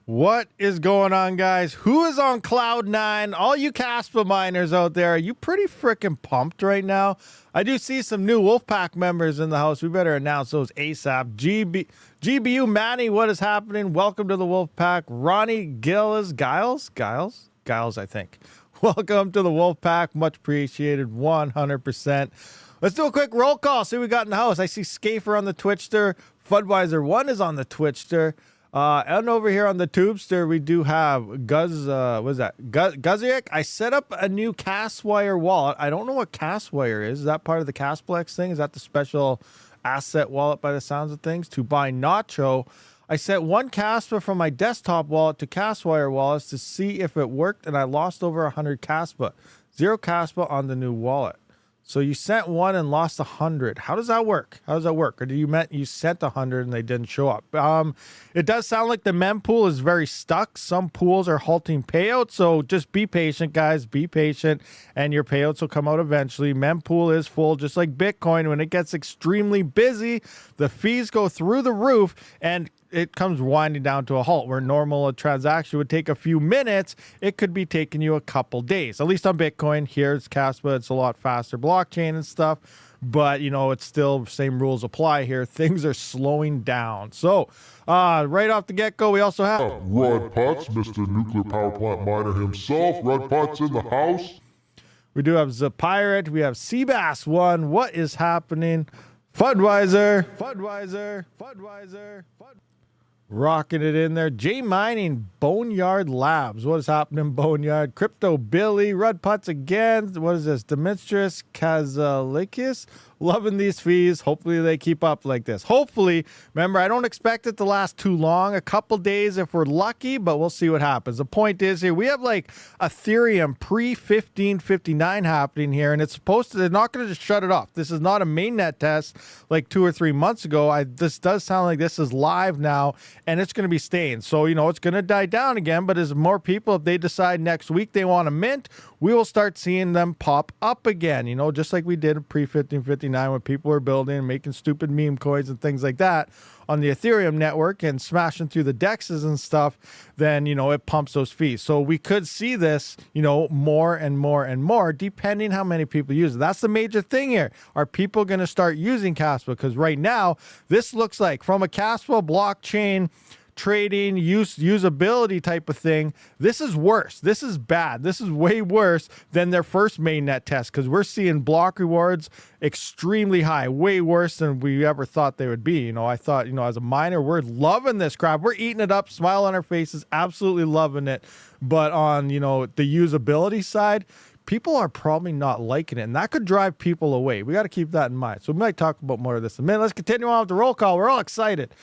What is going on, guys? Who is on cloud nine? All you Kaspa miners out there, are you pretty freaking pumped right now? I do see some new Wolfpack members in the house. We better announce those ASAP. GBU Manny, what is happening? Welcome to the Wolfpack. Ronnie Giles, I think. Welcome to the Wolfpack. Much appreciated, 100%. Let's do a quick roll call. See what we got in the house. I see Scafer on the Twitchster. Fudweiser1 is on the Twitchster. And over here on the Tubester, we do have Guziak. I set up a new Castwire wallet. I don't know what Castwire is. Is that part of the Casplex thing? Is that the special asset wallet by the sounds of things? To buy Nacho, I set one Kaspa from my desktop wallet to Castwire wallets to see if it worked, and I lost over 100 Kaspa. 0 Kaspa on the new wallet. So you sent one and lost 100. How does that work? How does that work? Or do you meant you sent 100 and they didn't show up? It does sound like the mempool is very stuck. Some pools are halting payouts, so just be patient, guys. Be patient, and your payouts will come out eventually. Mempool is full, just like Bitcoin. When it gets extremely busy, the fees go through the roof, and it comes winding down to a halt. Where normal a transaction would take a few minutes, it could be taking you a couple days. At least on Bitcoin. Here it's Kaspa, it's a lot faster blockchain and stuff, but you know, it's still same rules apply here. Things are slowing down. So right off the get-go, we also have Rud Putz, Mr. Nuclear Power Plant Miner himself. Rud Putz in the house. We do have Zapirate, we have Seabass1. What is happening? Fudweiser. Rocking it in there. J Mining, Boneyard Labs. What is happening, Boneyard? Crypto Billy, Rud Putz again. What is this? Demetrius Kazalikis. Loving these fees. Hopefully they keep up like this. Hopefully, remember, I don't expect it to last too long. A couple days if we're lucky, but we'll see what happens. The point is here, we have like Ethereum pre-1559 happening here, and it's supposed to, they're not going to just shut it off. This is not a mainnet test like 2 or 3 months ago. This does sound like this is live now, and it's going to be staying. So, you know, it's going to die down again, but as more people, if they decide next week they want to mint, we will start seeing them pop up again, you know, just like we did pre-1559 when people were building and making stupid meme coins and things like that on the Ethereum network and smashing through the dexes and stuff. Then, you know, it pumps those fees. So we could see this, you know, more and more and more, depending how many people use it. That's the major thing here. Are people going to start using Kaspa? Because right now, this looks like from a Kaspa blockchain trading usability type of thing, this is worse. This is bad. This is way worse than their first mainnet test, because we're seeing block rewards extremely high, way worse than we ever thought they would be. You know, I thought, you know, as a miner, we're loving this crap. We're eating it up, smile on our faces, absolutely loving it. But on, you know, the usability side, people are probably not liking it, and that could drive people away. We got to keep that in mind. So we might talk about more of this in a minute. Let's continue on with the roll call. We're all excited.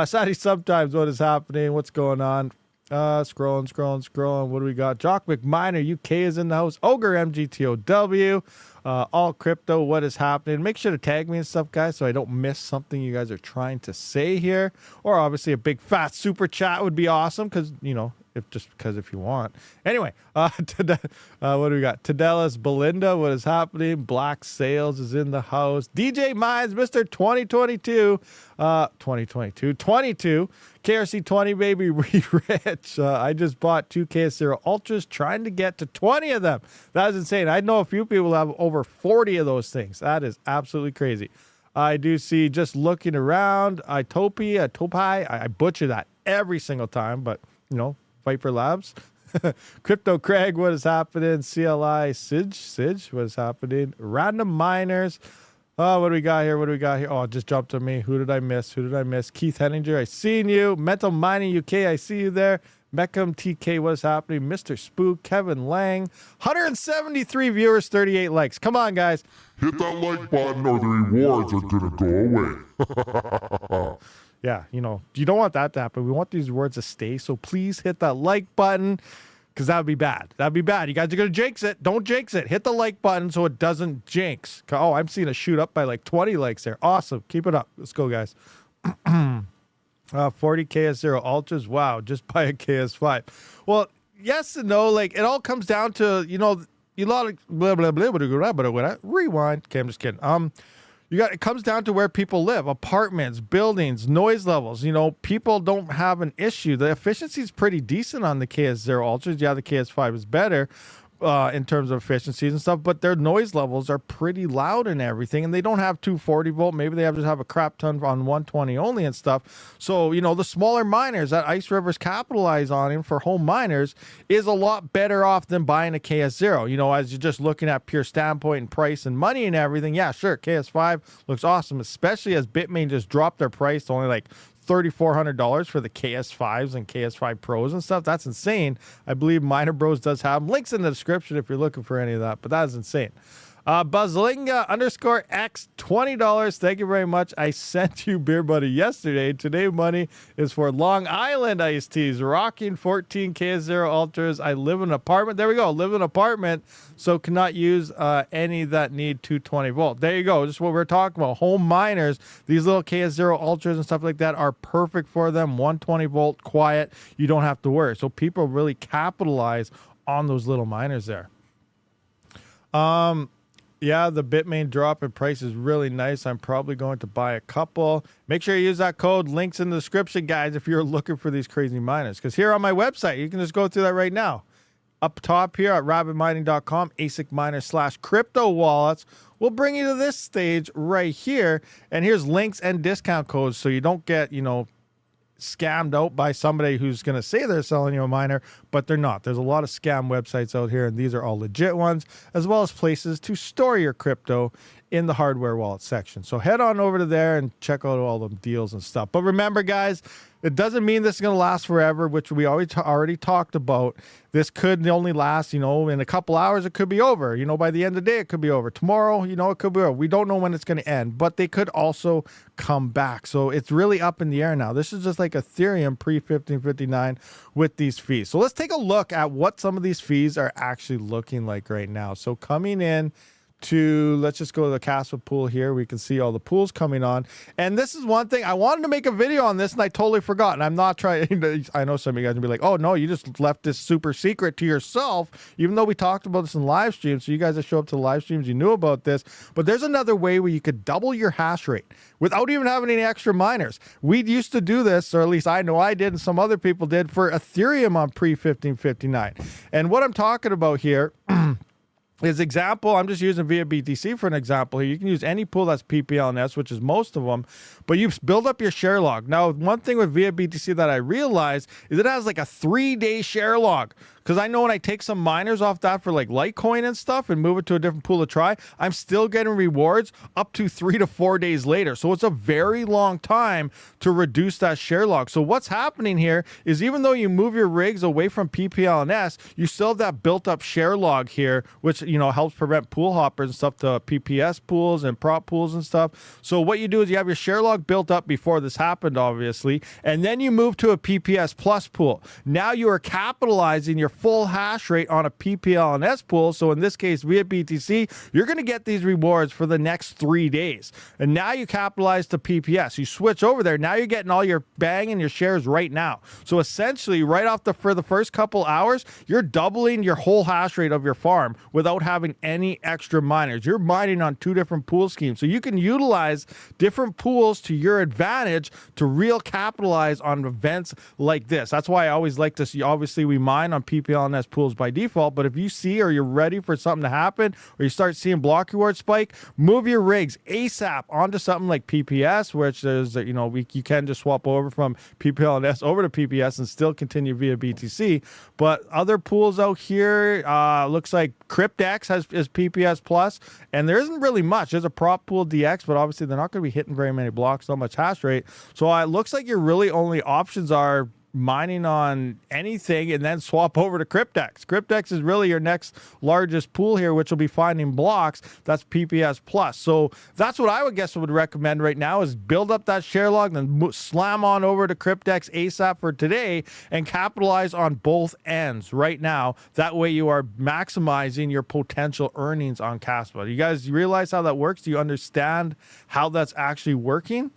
Sadly, sometimes what is happening? What's going on? Scrolling. What do we got? Jock McMiner, UK is in the house. Ogre MGTOW. All crypto. What is happening? Make sure to tag me and stuff, guys, so I don't miss something you guys are trying to say here. Or obviously a big fat super chat would be awesome, because, you know, if you want. Anyway, what do we got? Tadelis Belinda, what is happening? Black Sales is in the house. DJ Mines, Mr. 2022. 22. KRC-20, baby, rich. I just bought 2 KS0 Ultras, trying to get to 20 of them. That is insane. I know a few people have over 40 of those things. That is absolutely crazy. I do see, just looking around, Topi, I butcher that every single time, but, you know, Viper Labs. Crypto Craig, what is happening? CLI Sige, what is happening? Random Miners. What do we got here? Oh, it just jumped on me. Who did I miss? Keith Henninger, I seen you. Mental Mining UK, I see you there. Meckham TK, what is happening? Mr. Spook, Kevin Lang. 173 viewers, 38 likes. Come on, guys. Hit that like button or the rewards are going to go away. Yeah, you know, you don't want that to happen. We want these rewards to stay. So please hit that like button, because that would be bad. That'd be bad. You guys are going to jinx it. Don't jinx it. Hit the like button so it doesn't jinx. Oh, I'm seeing a shoot up by like 20 likes there. Awesome. Keep it up. Let's go, guys. 40 KS0 Ultras. Wow, just buy a KS5. Well, yes and no. Like, it all comes down to, you know, a lot of blah, blah, blah, blah, blah, blah, blah. Rewind. Okay, I'm just kidding. it comes down to where people live, apartments, buildings, noise levels. You know, people don't have an issue. The efficiency is pretty decent on the KS0 Ultras. Yeah, the KS5 is better in terms of efficiencies and stuff, but their noise levels are pretty loud and everything, and they don't have 240 volt. Maybe they just have a crap ton on 120 only and stuff. So, you know, the smaller miners that Ice River's capitalize on him for home miners is a lot better off than buying a KS0. You know, as you're just looking at pure standpoint and price and money and everything, yeah, sure, KS5 looks awesome, especially as Bitmain just dropped their price to only like $3,400 for the KS5s and KS5 Pros and stuff. That's insane. I believe Miner Bros does have them. Links in the description if you're looking for any of that, but that is insane. Buzzlinga_X, $20. Thank you very much. I sent you Beer Buddy yesterday. Today money is for Long Island iced teas. Rocking 14 KS0 Ultras. I live in an apartment. There we go. Live in an apartment, so cannot use any that need 220 volt. There you go. Just what we're talking about. Home miners, these little KS0 Ultras and stuff like that are perfect for them. 120 volt, quiet. You don't have to worry. So people really capitalize on those little miners there. Yeah, the Bitmain drop in price is really nice. I'm probably going to buy a couple. Make sure you use that code. Links in the description, guys, if you're looking for these crazy miners. Because here on my website, you can just go through that right now. Up top here at rabidmining.com, ASIC miners / crypto wallets will bring you to this stage right here. And here's links and discount codes so you don't get, you know, scammed out by somebody who's going to say they're selling you a miner, but they're not. There's a lot of scam websites out here, and these are all legit ones, as well as places to store your crypto in the hardware wallet section. So head on over to there and check out all the deals and stuff. But remember, guys, it doesn't mean this is going to last forever, which we already talked about. This could only last, you know, in a couple hours, it could be over. You know, by the end of the day, it could be over. Tomorrow, you know, it could be over. We don't know when it's going to end, but they could also come back. So it's really up in the air now. This is just like Ethereum pre-1559 with these fees. So let's take a look at what some of these fees are actually looking like right now. So coming in to, let's just go to the Kaspa pool here. We can see all the pools coming on. And this is one thing, I wanted to make a video on this and I totally forgot. And I'm not trying to, I know some of you guys will be like, oh no, you just left this super secret to yourself, even though we talked about this in live streams. So you guys that show up to the live streams, you knew about this. But there's another way where you could double your hash rate without even having any extra miners. We used to do this, or at least I know I did and some other people did, for Ethereum on pre-1559. And what I'm talking about here is example, I'm just using via BTC for an example here. You can use any pool that's PPLNS, which is most of them, but you build up your share log. Now, one thing with via BTC that I realized is it has like a 3-day share log. Because I know when I take some miners off that for like Litecoin and stuff and move it to a different pool to try, I'm still getting rewards up to 3 to 4 days later. So it's a very long time to reduce that share log. So what's happening here is even though you move your rigs away from PPLNS, you still have that built up share log here, which, you know, helps prevent pool hoppers and stuff to PPS pools and prop pools and stuff. So what you do is you have your share log built up before this happened, obviously, and then you move to a PPS plus pool. Now you are capitalizing your full hash rate on a PPLNS pool. So in this case, via BTC, you're going to get these rewards for the next 3 days. And now you capitalize to PPS. You switch over there. Now you're getting all your bang and your shares right now. So essentially, right off for the first couple hours, you're doubling your whole hash rate of your farm without having any extra miners. You're mining on 2 different pool schemes. So you can utilize different pools to your advantage to real capitalize on events like this. That's why I always like to see, obviously we mine on PPLNS pools by default, but if you see or you're ready for something to happen or you start seeing block reward spike, move your rigs ASAP onto something like PPS, which there's, you know, you can just swap over from PPLNS over to PPS and still continue via BTC. But other pools out here, looks like Cryptex is PPS plus, and there isn't really much. There's a prop pool DX, but obviously they're not going to be hitting very many blocks, not much hash rate. So it looks like your really only options are mining on anything and then swap over to Cryptex. Cryptex is really your next largest pool here, which will be finding blocks. That's PPS plus. So that's what I would recommend right now is build up that share log, then slam on over to Cryptex ASAP for today and capitalize on both ends right now. That way you are maximizing your potential earnings on Kaspa. You guys realize how that works? Do you understand how that's actually working?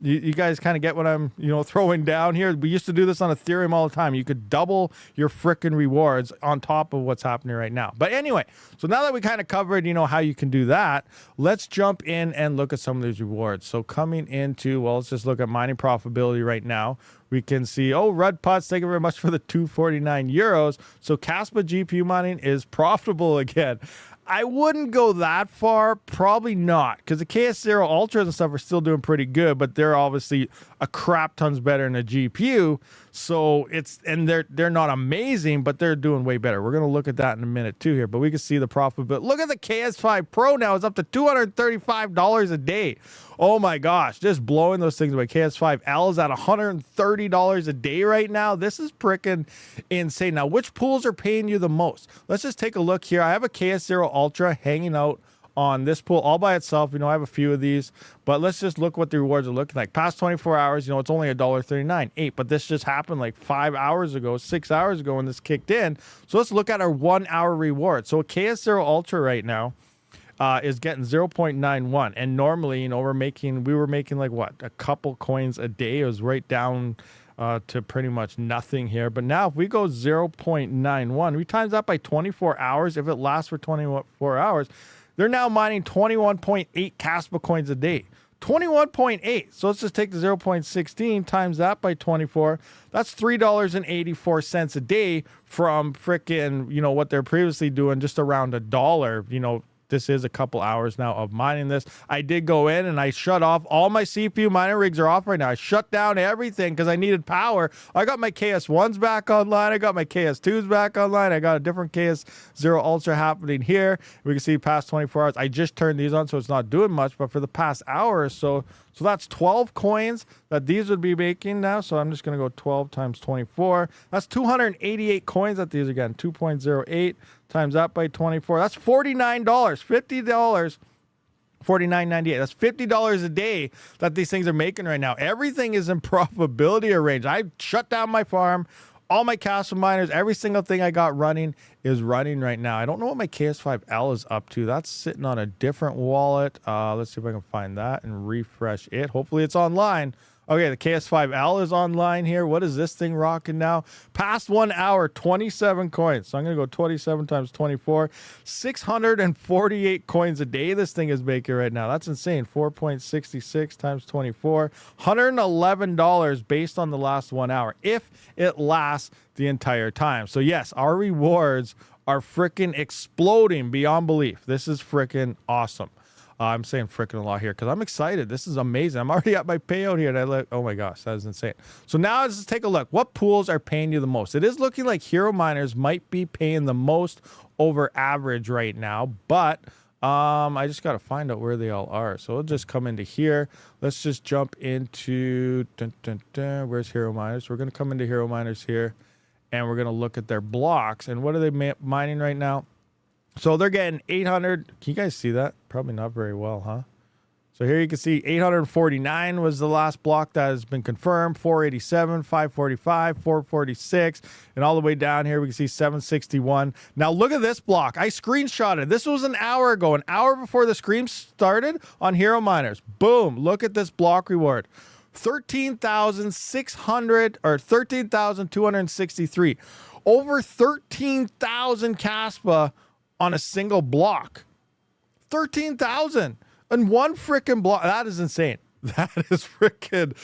You guys kind of get what I'm, throwing down here. We used to do this on Ethereum all the time. You could double your frickin' rewards on top of what's happening right now. But anyway, so now that we kind of covered, how you can do that, let's jump in and look at some of these rewards. So coming into, well, let's just look at mining profitability right now. We can see, Red Putz, thank you very much for the 249 euros. So Kaspa GPU mining is profitable again. I wouldn't go that far, probably not, because the KS0 Ultras and stuff are still doing pretty good, but they're obviously a crap tons better than a GPU. So they're not amazing, but they're doing way better. We're going to look at that in a minute too here, but we can see the profit. But look at the KS5 Pro now. It's up to $235 a day. Oh my gosh, just blowing those things away. KS5L is at $130 a day right now. This is freaking insane. Now, which pools are paying you the most? Let's just take a look here. I have a KS0 Ultra hanging out on this pool all by itself. I have a few of these, but let's just look what the rewards are looking like. Past 24 hours, it's only $1.39. But this just happened like 5 hours ago, 6 hours ago when this kicked in. So let's look at our 1 hour reward. So a KS0 Ultra right now is getting 0.91, and normally, we were making like what, a couple coins a day. It was right down to pretty much nothing here. But now if we go 0.91, we times that by 24 hours. If it lasts for 24 hours, they're now mining 21.8 Kaspa coins a day. 21.8. So let's just take the 0.16 times that by 24. That's $3.84 a day from frickin', what they're previously doing, just around $1. This is a couple hours now of mining this. I did go in and I shut off all my CPU mining rigs are off right now. I shut down everything because I needed power. I got my KS1s back online. I got my KS2s back online. I got a different KS0 Ultra happening here. We can see past 24 hours. I just turned these on, so it's not doing much, but for the past hour or so, that's 12 coins that these would be making now. So I'm just going to go 12 times 24. That's 288 coins that these are getting. 2.08 times that by 24. That's $49. $50. $49.98. That's $50 a day that these things are making right now. Everything is in profitability range. I shut down my farm. All my Kaspa miners, every single thing I got running is running right now. I don't know what my KS5L is up to. That's sitting on a different wallet. Let's see if I can find that and refresh it. Hopefully it's online. Okay, the KS5L is online here. What is this thing rocking now? Past 1 hour, 27 coins. So I'm going to go 27 times 24. 648 coins a day this thing is making right now. That's insane. 4.66 times 24. $111 based on the last 1 hour, if it lasts the entire time. So yes, our rewards are freaking exploding beyond belief. This is freaking awesome. I'm saying freaking a lot here because I'm excited. This is amazing. I'm already at my payout here. And I look, oh my gosh, that is insane. So now let's take a look. What pools are paying you the most? It is looking like hero miners might be paying the most over average right now, but I just got to find out where they all are. So we'll just come into here. Let's just jump into, where's hero miners? We're going to come into hero miners here and we're going to look at their blocks. And what are they mining right now? So they're getting 800. Can you guys see that? Probably not very well, huh? So here you can see 849 was the last block that has been confirmed. 487, 545, 446, and all the way down here we can see 761. Now look at this block. I screenshotted. This was an hour ago, an hour before the stream started on Hero Miners. Boom! Look at this block reward. 13,600 or 13,263. Over 13,000 Kaspa on a single block. 13,000 and one freaking block. That is insane. That is freaking,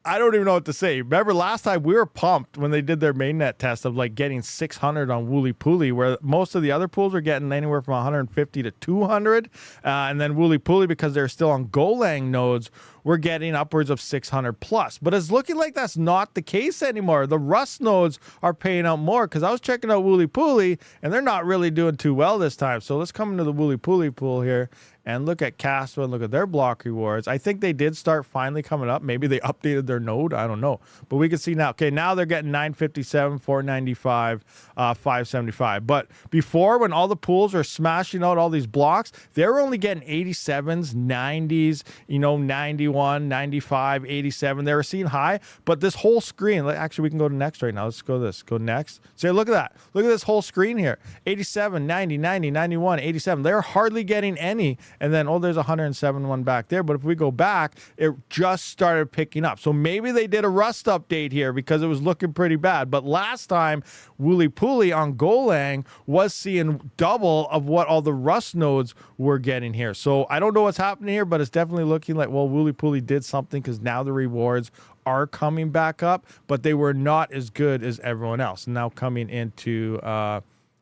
I don't even know what to say. Remember last time we were pumped when they did their mainnet test of like getting 600 on Wooly Pooly, where most of the other pools were getting anywhere from 150 to 200. And then Wooly Pooly, because they're still on Golang nodes, we're getting upwards of 600 plus. But it's looking like that's not the case anymore. The Rust nodes are paying out more, because I was checking out Wooly Pooly and they're not really doing too well this time. So let's come into the Wooly Pooly pool here and look at Kaspa and look at their block rewards. I think they did start finally coming up. Maybe they updated their node. I don't know. But we can see now. Okay, now they're getting 957, 495, 575. But before, when all the pools are smashing out all these blocks, they were only getting 87s, 90s, 91, 95, 87. They were seeing high. But this whole screen, actually, we can go to next right now. Let's go to this. Go next. So look at that. Look at this whole screen here. 87, 90, 90, 91, 87. They're hardly getting any. And then, oh, there's 107 one back there. But if we go back, it just started picking up. So maybe they did a Rust update here because it was looking pretty bad. But last time, Wooly Pooly on Golang was seeing double of what all the Rust nodes were getting here. So I don't know what's happening here, but it's definitely looking like, well, Wooly Pooly did something because now the rewards are coming back up, but they were not as good as everyone else. Now coming into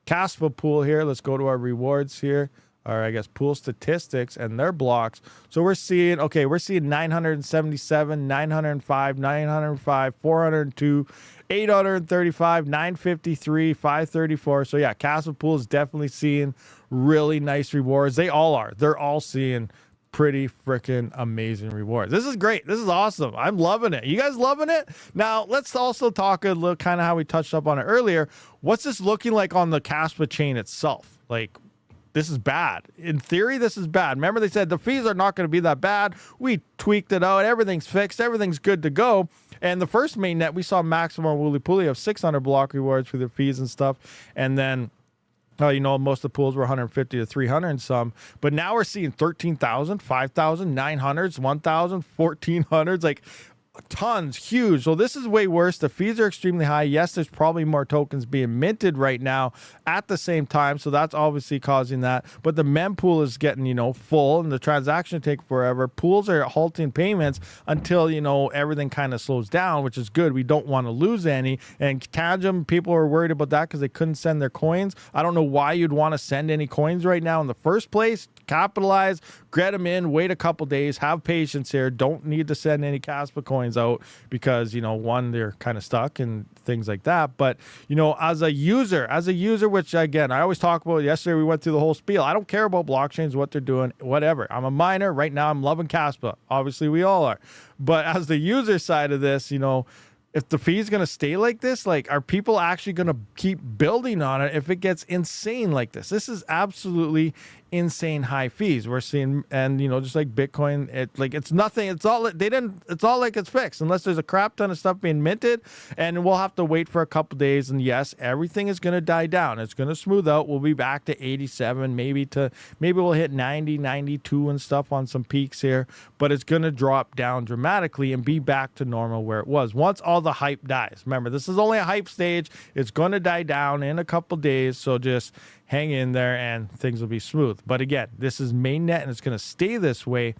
Kaspa pool here. Let's go to our rewards here, or I guess pool statistics and their blocks. So we're seeing, okay, we're seeing 977, 905, 905, 402, 835, 953, 534. So yeah, Kaspa pool is definitely seeing really nice rewards. They all are. They're all seeing pretty freaking amazing rewards. This is great. This is awesome. I'm loving it. You guys loving it? Now, let's also talk a little kind of how we touched up on it earlier. What's this looking like on the Kaspa chain itself? Like, this is bad. In theory, this is bad. Remember, they said the fees are not going to be that bad. We tweaked it out. Everything's fixed. Everything's good to go. And the first mainnet, we saw maximum Wooly Pooly of 600 block rewards for the fees and stuff. And then you know, most of the pools were 150 to 300 and some, but now we're seeing 13,000, 5,000, 900s, 1,000, 1,400s, like tons, huge. So this is way worse. The fees are extremely high. Yes, there's probably more tokens being minted right now at the same time, so that's obviously causing that. But the mempool is getting, you know, full, and the transaction take forever. Pools are halting payments until, you know, everything kind of slows down, which is good. We don't want to lose any. And Tangem, people are worried about that because they couldn't send their coins. I don't know why you'd want to send any coins right now in the first place. Capitalize, get them in, wait a couple days, have patience here. Don't need to send any Kaspa coins out because, you know, one, they're kind of stuck and things like that. But, you know, as a user, which again, I always talk about, yesterday we went through the whole spiel. I don't care about blockchains, what they're doing, whatever. I'm a miner right now. I'm loving Kaspa. Obviously we all are. But as the user side of this, you know, if the fee is going to stay like this, like, are people actually going to keep building on it if it gets insane like this? This is absolutely insane high fees we're seeing. And, you know, just like Bitcoin, it's nothing. It's all like it's fixed unless there's a crap ton of stuff being minted, and we'll have to wait for a couple days. And yes, everything is going to die down. It's going to smooth out. We'll be back to 87, maybe we'll hit 90, 92 and stuff on some peaks here, but it's going to drop down dramatically and be back to normal where it was once all the hype dies. Remember, this is only a hype stage. It's going to die down in a couple days, so just hang in there and things will be smooth. But again, this is mainnet and it's going to stay this way.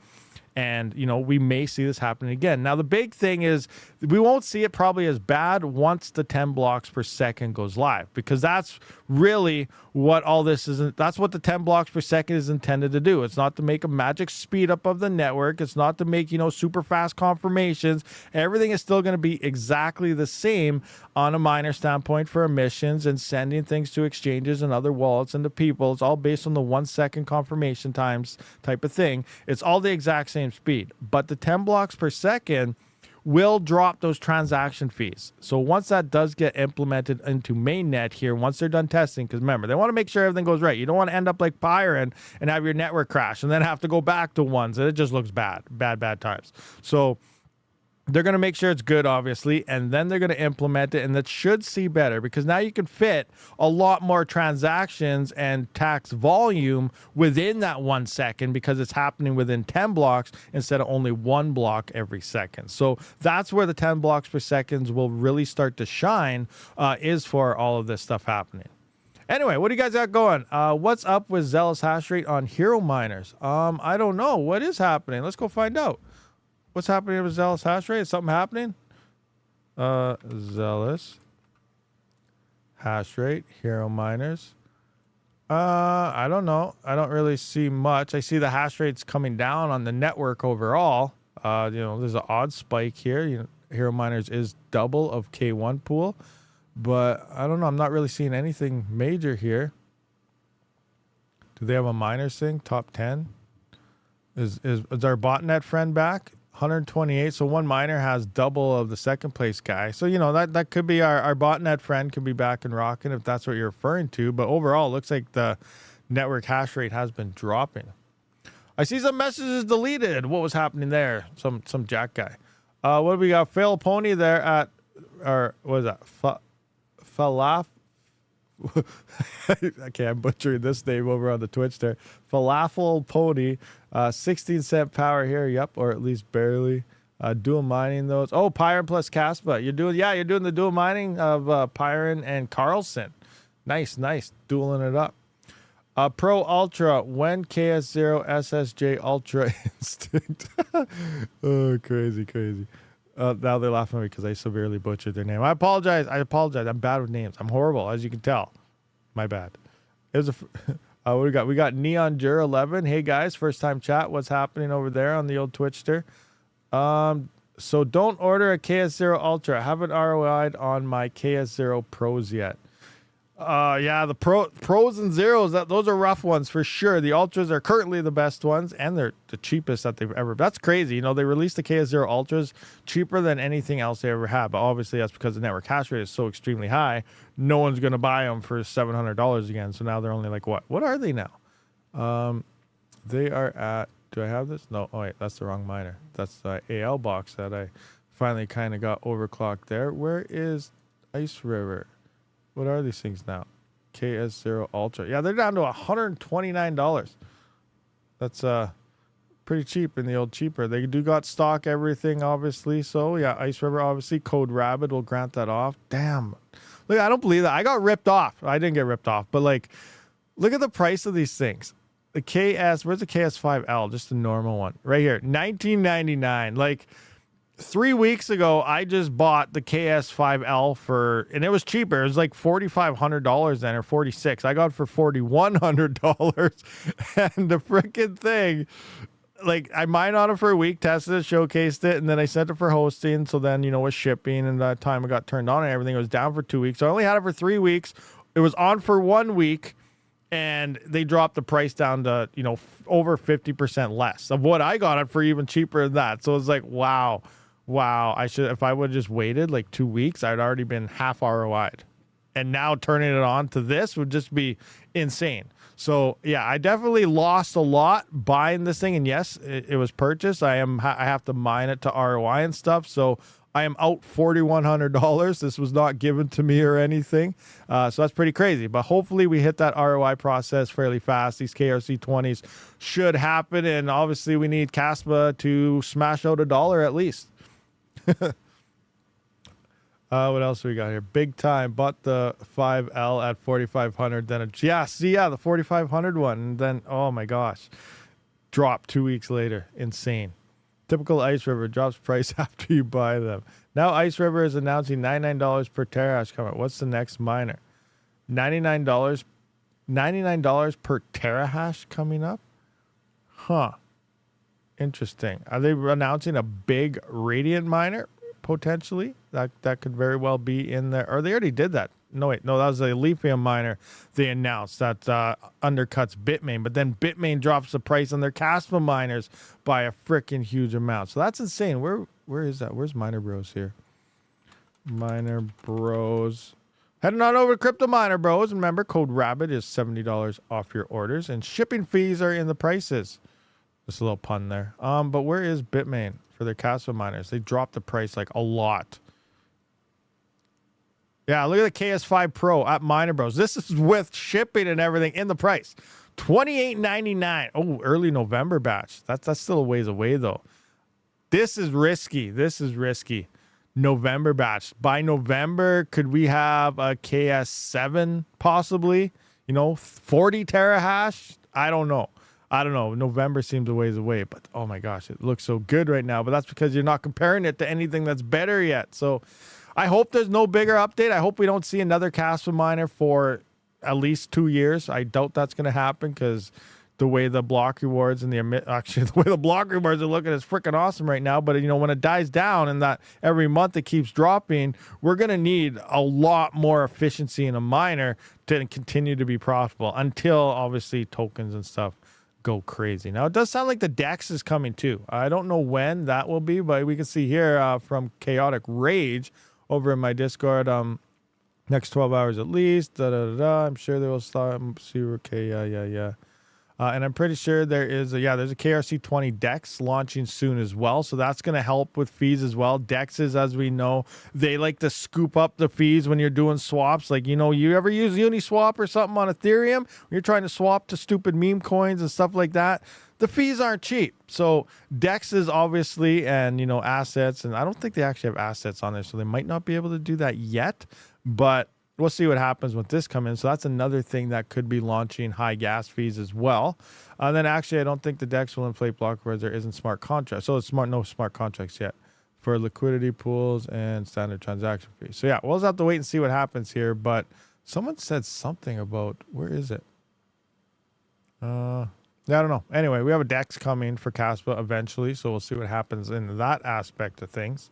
And, you know, we may see this happening again. Now, the big thing is we won't see it probably as bad once the 10 blocks per second goes live, because that's really what all this is. That's what the 10 blocks per second is intended to do. It's not to make a magic speed up of the network. It's not to make, you know, super fast confirmations. Everything is still going to be exactly the same on a miner standpoint for emissions and sending things to exchanges and other wallets and to people. It's all based on the 1 second confirmation times type of thing. It's all the exact same speed, but the 10 blocks per second will drop those transaction fees. So once that does get implemented into mainnet here, once they're done testing, because remember, they want to make sure everything goes right. You don't want to end up like Pyron and have your network crash and then have to go back to ones, and it just looks bad times. So they're going to make sure it's good, obviously, and then they're going to implement it, and that should see better, because now you can fit a lot more transactions and tax volume within that 1 second, because it's happening within 10 blocks instead of only 1 block every second. So that's where the 10 blocks per second will really start to shine, is for all of this stuff happening. Anyway, what do you guys got going? What's up with Zealous hash rate on hero miners? I don't know. What is happening? Let's go find out. What's happening with Zealous hash rate? Is something happening? Zealous hash rate, hero miners. I don't know. I don't really see much. I see the hash rates coming down on the network overall. You know, there's an odd spike here. You know, hero miners is double of K1 pool, but I don't know. I'm not really seeing anything major here. Do they have a miners thing? Top 10? Is our botnet friend back? 128, so one miner has double of the second place guy. So, you know, that could be our botnet friend could be back and rocking if that's what you're referring to. But overall, it looks like the network hash rate has been dropping. I see some messages deleted. What was happening there? Some jack guy. What do we got? Fail Pony there at, or what is that? Okay, I'm butchering this name over on the Twitch there. Falafel Pony, 16-cent power here. Yep, or at least barely. Dual mining those. Oh, Pyron plus Kaspa. You're doing the dual mining of Pyron and Carlson. Nice. Dueling it up. Pro Ultra, when KS0 SSJ Ultra Instinct. Oh, crazy. Now they're laughing at me because I severely butchered their name. I apologize. I'm bad with names. I'm horrible, as you can tell. My bad. It was what we got? We got Neon Jur 11. Hey guys, first time chat. What's happening over there on the old Twitchster? So don't order a KS0 Ultra. I haven't ROI'd on my KS0 Pros yet. Yeah, the pros and zeros, those are rough ones for sure. The Ultras are currently the best ones, and they're the cheapest that they've ever. That's crazy. You know, they released the KS0 Ultras cheaper than anything else they ever had, but obviously that's because the network hash rate is so extremely high. No one's going to buy them for $700 again. So now they're only like what? What are they now? They are at. Do I have this? No. Oh wait, that's the wrong miner. That's the AL box that I finally kind of got overclocked there. Where is Ice River? What are these things now? KS0 Ultra. Yeah, they're down to $129. That's pretty cheap in the old cheaper. They do got stock everything, obviously. So, yeah, Ice River, obviously. Code Rabid will grant that off. Damn. Look, I don't believe that. I got ripped off. I didn't get ripped off. But, like, look at the price of these things. The KS, where's the KS5L? Just the normal one. Right here. $19.99. Like, 3 weeks ago, I just bought the KS5L and it was cheaper. It was like $4,500 then, or $4,600. I got it for $4,100. And the freaking thing, like, I mined on it for a week, tested it, showcased it, and then I sent it for hosting. So then, you know, with shipping and the time it got turned on and everything, it was down for 2 weeks. So I only had it for 3 weeks. It was on for 1 week. And they dropped the price down to, you know, over 50% less of what I got it for, even cheaper than that. So it's like, wow. If I would have just waited like 2 weeks, I'd already been half ROI'd. And now turning it on to this would just be insane. So yeah, I definitely lost a lot buying this thing. And yes, it was purchased. I have to mine it to ROI and stuff. So I am out $4,100. This was not given to me or anything. So that's pretty crazy. But hopefully we hit that ROI process fairly fast. These KRC-20s should happen. And obviously we need Kaspa to smash out $1 at least. What else we got here? Big time. Bought the 5L at 4,500. Then the 4,500 one. And then, oh my gosh, dropped 2 weeks later. Insane. Typical Ice River drops price after you buy them. Now Ice River is announcing $99 per terahash coming. What's the next miner? $99 per terahash coming up? Huh. Interesting. Are they announcing a big Radiant miner potentially? That could very well be in there. Or they already did that. No, that was a lithium miner they announced that undercuts Bitmain. But then Bitmain drops the price on their Kaspa miners by a freaking huge amount. So that's insane. Where is that? Where's Miner Bros here? Miner Bros. Heading on over to Crypto Miner Bros. Remember, code RABID is $70 off your orders. And shipping fees are in the prices. Just a little pun there. But where is Bitmain for their Kaspa miners? They dropped the price like a lot. Yeah, look at the KS5 Pro at Miner Bros. This is with shipping and everything in the price. $28.99. Oh, early November batch. That's still a ways away though. This is risky. November batch. By November, could we have a KS7 possibly? You know, 40 terahash? I don't know. November seems a ways away, but oh my gosh, it looks so good right now. But that's because you're not comparing it to anything that's better yet. So I hope there's no bigger update. I hope we don't see another Kaspa miner for at least 2 years. I doubt that's going to happen because the way the block rewards and the way the block rewards are looking is freaking awesome right now. But you know, when it dies down and that every month it keeps dropping, we're going to need a lot more efficiency in a miner to continue to be profitable until obviously tokens and stuff go crazy. Now it does sound like the DEX is coming too. I don't know when that will be, but we can see here from Chaotic Rage over in my Discord, next 12 hours at least. I'm sure they will start. See, okay, yeah. And I'm pretty sure there's a KRC-20 DEX launching soon as well. So that's going to help with fees as well. DEXs, as we know, they like to scoop up the fees when you're doing swaps. Like, you ever use Uniswap or something on Ethereum? When you're trying to swap to stupid meme coins and stuff like that, the fees aren't cheap. So DEXs, obviously, and, assets. And I don't think they actually have assets on there. So they might not be able to do that yet. But we'll see what happens with this come in. So that's another thing that could be launching high gas fees as well. And then actually, I don't think the DEX will inflate block rewards. There isn't smart contracts. So it's no smart contracts yet for liquidity pools and standard transaction fees. So yeah, we'll just have to wait and see what happens here. But someone said something about, where is it? Yeah, I don't know. Anyway, we have a DEX coming for Kaspa eventually. So we'll see what happens in that aspect of things.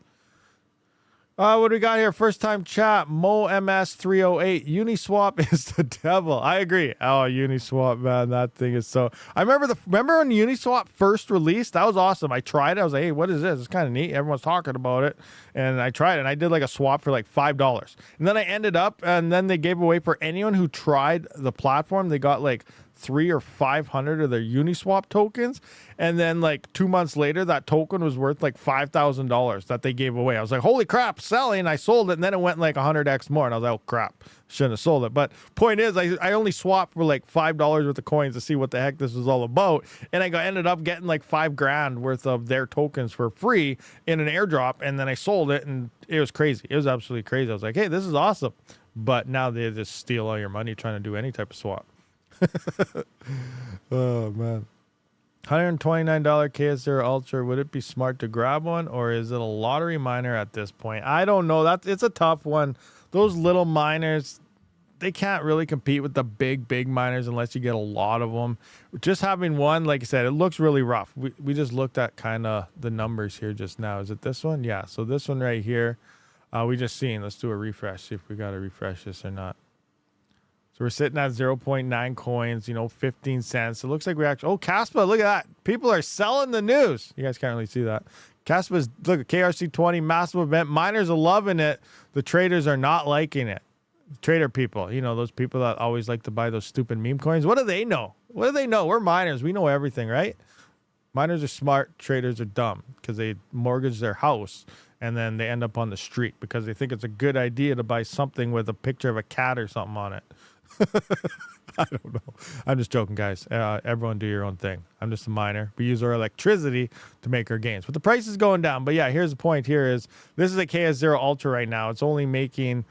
What do we got here? First time chat, Mo MS308. Uniswap is the devil. I agree. Oh, Uniswap, man, that thing is so. I remember when Uniswap first released. That was awesome. I tried it. I was like, hey, what is this? It's kind of neat. Everyone's talking about it, and I tried it. And I did like a swap for like $5, and then I ended up, and then they gave away for anyone who tried the platform. They got like 300 or 500 of their Uniswap tokens, and then like 2 months later that token was worth like $5,000 that they gave away. I was like, holy crap, selling. I sold it, and then it went like 100x more, and I was like, oh crap, shouldn't have sold it. But point is, I only swapped for like $5 worth of coins to see what the heck this was all about, and I ended up getting like $5,000 worth of their tokens for free in an airdrop, and then I sold it, and it was crazy. It was absolutely crazy. I was like, hey, this is awesome. But now they just steal all your money trying to do any type of swap. Oh man, $129 KS0 Ultra. Would it be smart to grab one, or is it a lottery miner at this point? I don't know. It's a tough one. Those little miners, they can't really compete with the big miners unless you get a lot of them. Just having one, like I said, it looks really rough. We just looked at kind of the numbers here just now. Is it this one? Yeah. So this one right here, we just seen. Let's do a refresh. See if we got to refresh this or not. So we're sitting at 0.9 coins, 15 cents. It looks like we actually, oh, Kaspa, look at that. People are selling the news. You guys can't really see that. Kaspa's, look at KRC-20, massive event. Miners are loving it. The traders are not liking it. Trader people, those people that always like to buy those stupid meme coins. What do they know? What do they know? We're miners. We know everything, right? Miners are smart. Traders are dumb because they mortgage their house and then they end up on the street because they think it's a good idea to buy something with a picture of a cat or something on it. I don't know. I'm just joking, guys. Everyone do your own thing. I'm just a miner. We use our electricity to make our gains. But the price is going down. But yeah, here's the point here is this is a KS0 Ultra right now. It's only making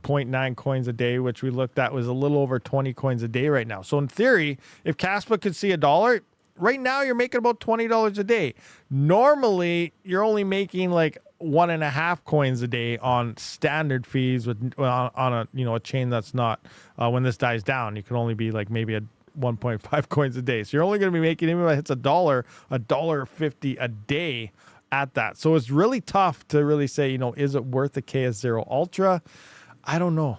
0.9 coins a day, which we looked at was a little over 20 coins a day right now. So in theory, if Kaspa could see $1, right now you're making about $20 a day. Normally, you're only making like 1.5 coins a day on standard fees with on a chain that's not when this dies down, you can only be like maybe a 1.5 coins a day. So you're only going to be making, even if it hits $1.50 a day at that. So it's really tough to really say, is it worth the KS0 Ultra? I don't know.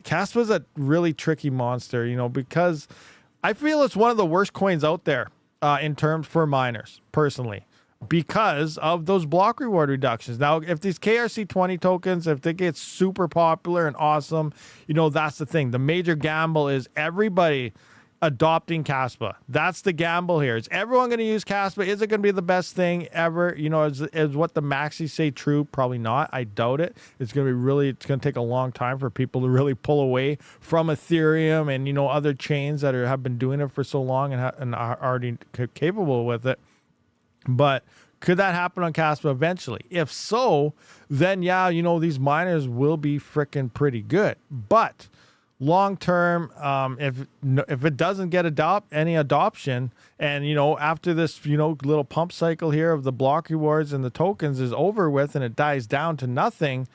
Kaspa's a really tricky monster, because I feel it's one of the worst coins out there in terms for miners personally, because of those block reward reductions. Now, if these KRC-20 tokens, if they get super popular and awesome, that's the thing. The major gamble is everybody adopting Kaspa. That's the gamble here. Is everyone going to use Kaspa? Is it going to be the best thing ever? Is what the maxis say true? Probably not. I doubt it. It's going to take a long time for people to really pull away from Ethereum and, other chains that have been doing it for so long and are already capable with it. But could that happen on Kaspa eventually? If so, then yeah, these miners will be freaking pretty good. But long term, if it doesn't get any adoption, and after this little pump cycle here of the block rewards and the tokens is over with and it dies down to nothing,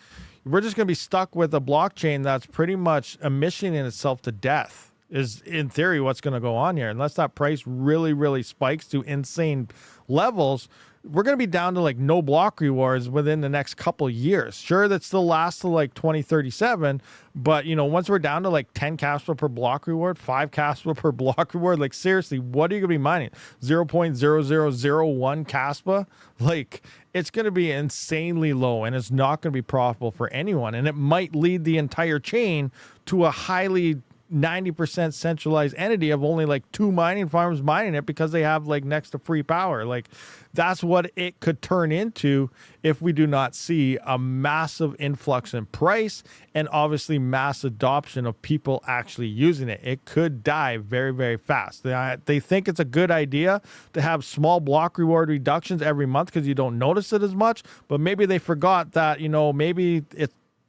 we're just going to be stuck with a blockchain that's pretty much emission in itself to death. Is in theory what's going to go on here. Unless that price really spikes to insane levels, we're going to be down to like no block rewards within the next couple years. Sure, that still lasts to like 2037, but once we're down to like 10 Kaspa per block reward, 5 Kaspa per block reward, like seriously, what are you going to be mining? 0.0001 Kaspa? Like, it's going to be insanely low, and it's not going to be profitable for anyone, and it might lead the entire chain to a highly 90% centralized entity of only like 2 mining farms mining it because they have like next to free power. Like that's what it could turn into if we do not see a massive influx in price and obviously mass adoption of people actually using it. It could die very, very fast. They think it's a good idea to have small block reward reductions every month because you don't notice it as much, but maybe they forgot that, you know, maybe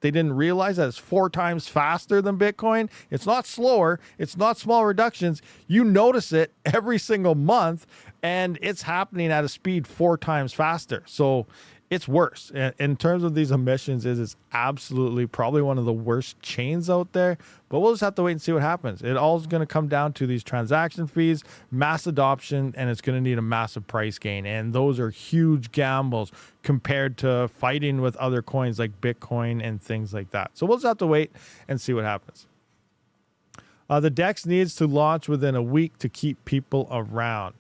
they didn't realize that it's 4 times faster than Bitcoin. It's not slower. It's not small reductions. You notice it every single month, and it's happening at a speed 4 times faster. So it's worse. In terms of these emissions, it is absolutely probably one of the worst chains out there. But we'll just have to wait and see what happens. It all is going to come down to these transaction fees, mass adoption, and it's going to need a massive price gain. And those are huge gambles compared to fighting with other coins like Bitcoin and things like that. So we'll just have to wait and see what happens. The DEX needs to launch within a week to keep people around.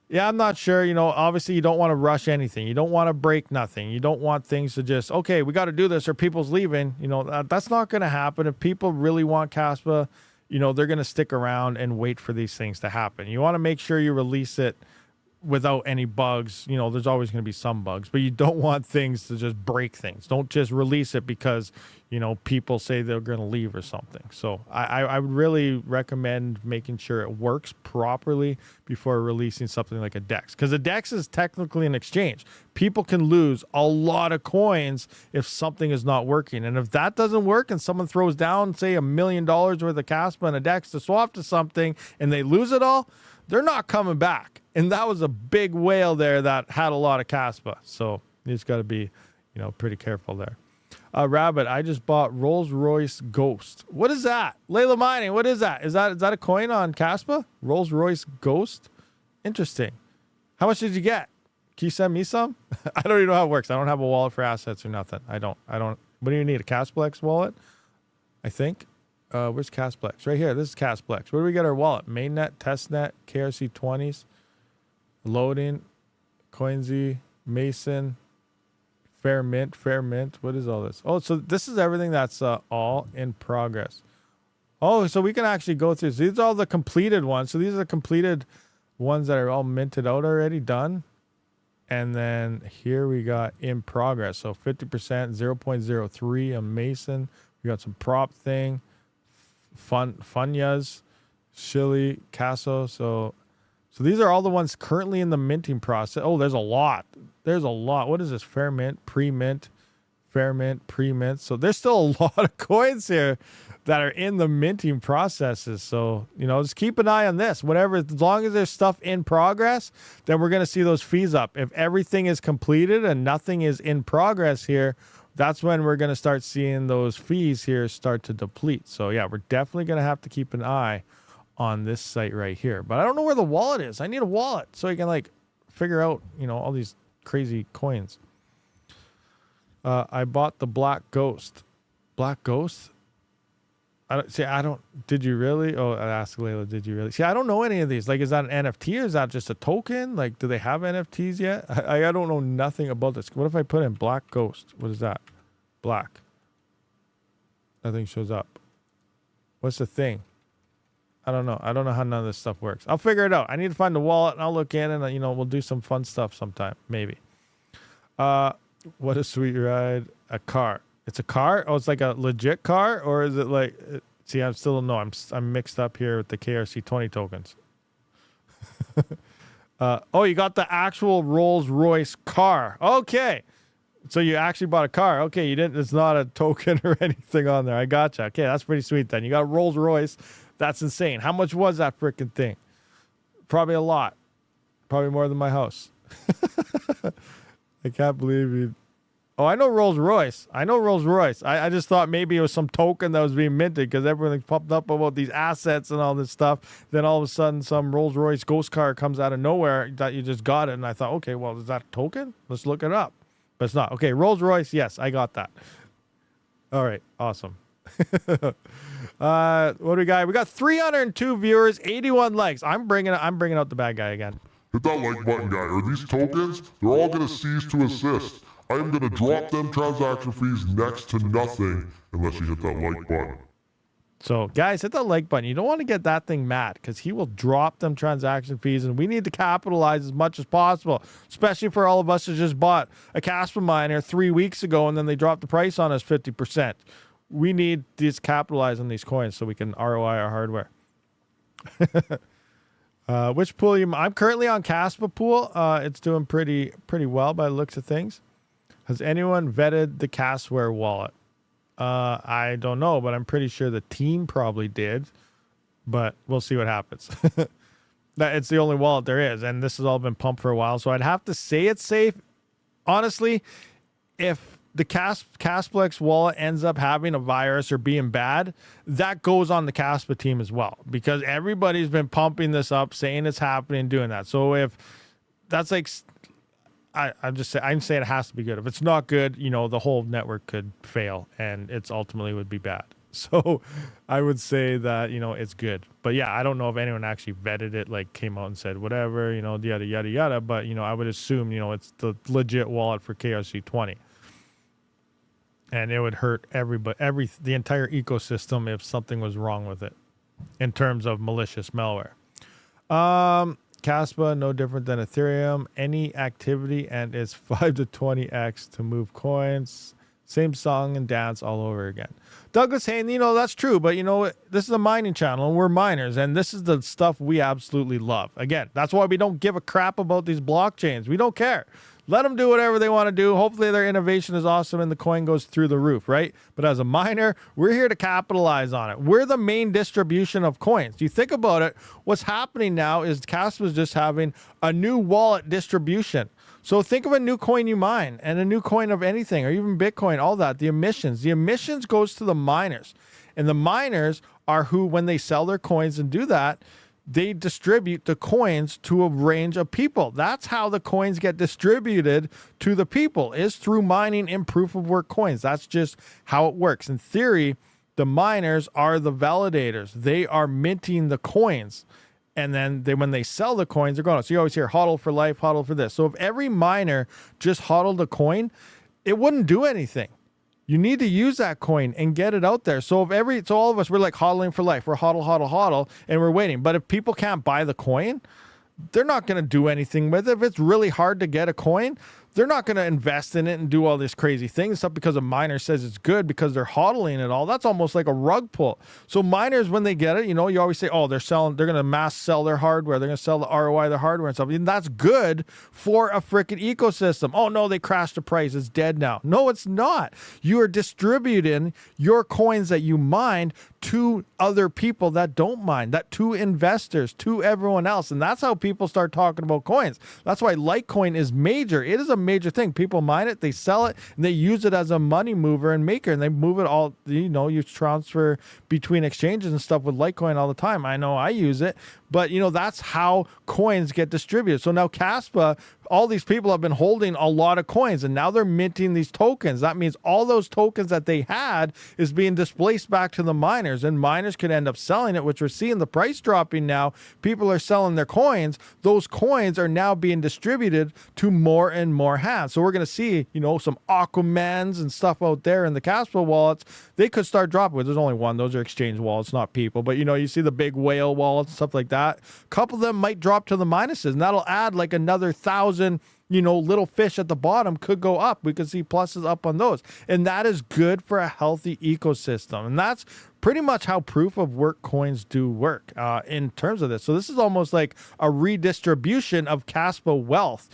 Yeah, I'm not sure. You know, obviously you don't want to rush anything. You don't want to break nothing. You don't want things to just, okay, we got to do this or people's leaving. You know, that's not going to happen. If people really want Kaspa, you know, they're going to stick around and wait for these things to happen. You want to make sure you release it without any bugs. You know, there's always going to be some bugs, but you don't want things to just break things. Don't just release it because, you know, people say they're going to leave or something. So I would really recommend making sure it works properly before releasing something like a DEX, because a DEX is technically an exchange. People can lose a lot of coins if something is not working. And if that doesn't work and someone throws down, say, $1 million worth of Kaspa and a DEX to swap to something and they lose it all, they're not coming back. And that was a big whale there that had a lot of Kaspa. So you just got to be, you know, pretty careful there. Rabid, I just bought Rolls-Royce Ghost. What is that? Layla Mining, what is that? Is that a coin on Kaspa? Rolls-Royce Ghost? Interesting. How much did you get? Can you send me some? I don't even know how it works. I don't have a wallet for assets or nothing. I don't. What do you need? A Kasplex wallet? I think. Where's Kasplex? Right here. This is Kasplex. Where do we get our wallet? Mainnet, testnet, KRC-20s, loading, Coinsy, Mason, Fair Mint. What is all this? Oh, so this is everything that's all in progress. Oh, so we can actually go through. So these are all the completed ones. So these are the completed ones that are all minted out already, done. And then here we got in progress. So 50%, 0.03 on Mason. We got some prop thing. Funyas, Shilly, Casso. So these are all the ones currently in the minting process. Oh, there's a lot. What is this? Fair mint, pre-mint, fair mint, pre-mint. So there's still a lot of coins here that are in the minting processes. So, you know, just keep an eye on this. Whatever, as long as there's stuff in progress, then we're going to see those fees up. If everything is completed and nothing is in progress here, that's when we're going to start seeing those fees here start to deplete. So yeah, we're definitely going to have to keep an eye on this site right here. But I don't know where the wallet is. I need a wallet so I can like figure out, you know, all these crazy coins. I bought the Black Ghost. Black Ghost? Did you really? Oh, I asked Layla, did you really? See, I don't know any of these. Like, is that an NFT or is that just a token? Like, do they have NFTs yet? I don't know nothing about this. What if I put in Black Ghost? What is that? Black. Nothing shows up. What's the thing? I don't know. I don't know how none of this stuff works. I'll figure it out. I need to find the wallet and I'll look in and, you know, we'll do some fun stuff sometime. Maybe. What a sweet ride. A car. It's a car? Oh, it's like a legit car? Or is it like... See, I still don't know. I'm mixed up here with the KRC-20 tokens. Oh, you got the actual Rolls-Royce car. Okay. So you actually bought a car. Okay, you didn't... It's not a token or anything on there. I gotcha. Okay, that's pretty sweet then. You got a Rolls-Royce. That's insane. How much was that freaking thing? Probably a lot. Probably more than my house. I can't believe you... Oh, I know Rolls-Royce. I just thought maybe it was some token that was being minted because everything popped up about these assets and all this stuff. Then all of a sudden, some Rolls-Royce ghost car comes out of nowhere that you just got it. And I thought, okay, well, is that a token? Let's look it up. But it's not. Okay, Rolls-Royce, yes, I got that. All right, awesome. What do we got? We got 302 viewers, 81 likes. I'm bringing out the bad guy again. Hit that like button, guy, or these tokens, they're all going to cease to assist. I am going to drop them transaction fees next to nothing unless you hit that like button. So, guys, hit that like button. You don't want to get that thing mad because he will drop them transaction fees, and we need to capitalize as much as possible, especially for all of us who just bought a Kaspa miner 3 weeks ago, and then they dropped the price on us 50%. We need to capitalize on these coins so we can ROI our hardware. Which pool I'm currently on Kaspa pool. It's doing pretty well by the looks of things. Has anyone vetted the Kasware wallet? I don't know, but I'm pretty sure the team probably did, but we'll see what happens. It's the only wallet there is, and this has all been pumped for a while, so I'd have to say it's safe. Honestly, if the Kasplex wallet ends up having a virus or being bad, that goes on the Kaspa team as well, because everybody's been pumping this up, saying it's happening, doing that. So if that's like... I'm saying it has to be good. If it's not good, you know, the whole network could fail and it's ultimately would be bad. So I would say that, you know, it's good. But yeah, I don't know if anyone actually vetted it, like came out and said whatever, you know, yada, yada, yada. But, you know, I would assume, you know, it's the legit wallet for KRC-20. And it would hurt everybody, the entire ecosystem if something was wrong with it in terms of malicious malware. Kaspa, no different than Ethereum. Any activity and it's 5 to 20x to move coins. Same song and dance all over again. Douglas saying, you know, that's true, but you know, this is a mining channel and we're miners, and this is the stuff we absolutely love. Again, that's why we don't give a crap about these blockchains. We don't care. Let them do whatever they want to do. Hopefully their innovation is awesome and the coin goes through the roof, right? But as a miner, we're here to capitalize on it. We're the main distribution of coins. You think about it, what's happening now is Kaspa is just having a new wallet distribution. So think of a new coin you mine and a new coin of anything, or even Bitcoin, all that, the emissions. The emissions goes to the miners. And the miners are who, when they sell their coins and do that, they distribute the coins to a range of people. That's how the coins get distributed to the people, is through mining and proof of work coins. That's just how it works. In theory, the miners are the validators. They are minting the coins. And then when they sell the coins, they're going, so you always hear hodl for life, hodl for this. So if every miner just hodled a coin, it wouldn't do anything. You need to use that coin and get it out there. So all of us, we're like hodling for life. We're hodl, and we're waiting. But if people can't buy the coin, they're not going to do anything with it. If it's really hard to get a coin, they're not going to invest in it and do all this crazy things. Stuff because a miner says it's good because they're hodling it all. That's almost like a rug pull. So miners, when they get it, you know, you always say, oh, they're going to mass sell their hardware. They're going to sell the ROI, their hardware and stuff. And that's good for a freaking ecosystem. Oh, no, they crashed the price. It's dead now. No, it's not. You are distributing your coins that you mined to other people that don't mine, that to investors, to everyone else. And that's how people start talking about coins. That's why Litecoin is major. It is a major thing. People mine it, they sell it, and they use it as a money mover and maker, and they move it all, you know, you transfer between exchanges and stuff with Litecoin all the time. I know I use it, but you know, that's how coins get distributed. So now Kaspa, all these people have been holding a lot of coins, and now they're minting these tokens. That means all those tokens that they had is being displaced back to the miners, and miners could end up selling it, which we're seeing the price dropping now. People are selling their coins. Those coins are now being distributed to more and more hands. So we're going to see, you know, some Aquamans and stuff out there in the Kaspa wallets. They could start dropping. There's only one. Those are exchange wallets, not people. But, you know, you see the big whale wallets and stuff like that. A couple of them might drop to the minuses, and that'll add like another 1,000, you know, little fish at the bottom could go up. We could see pluses up on those. And that is good for a healthy ecosystem. And that's pretty much how proof of work coins do work in terms of this. So this is almost like a redistribution of Kaspa wealth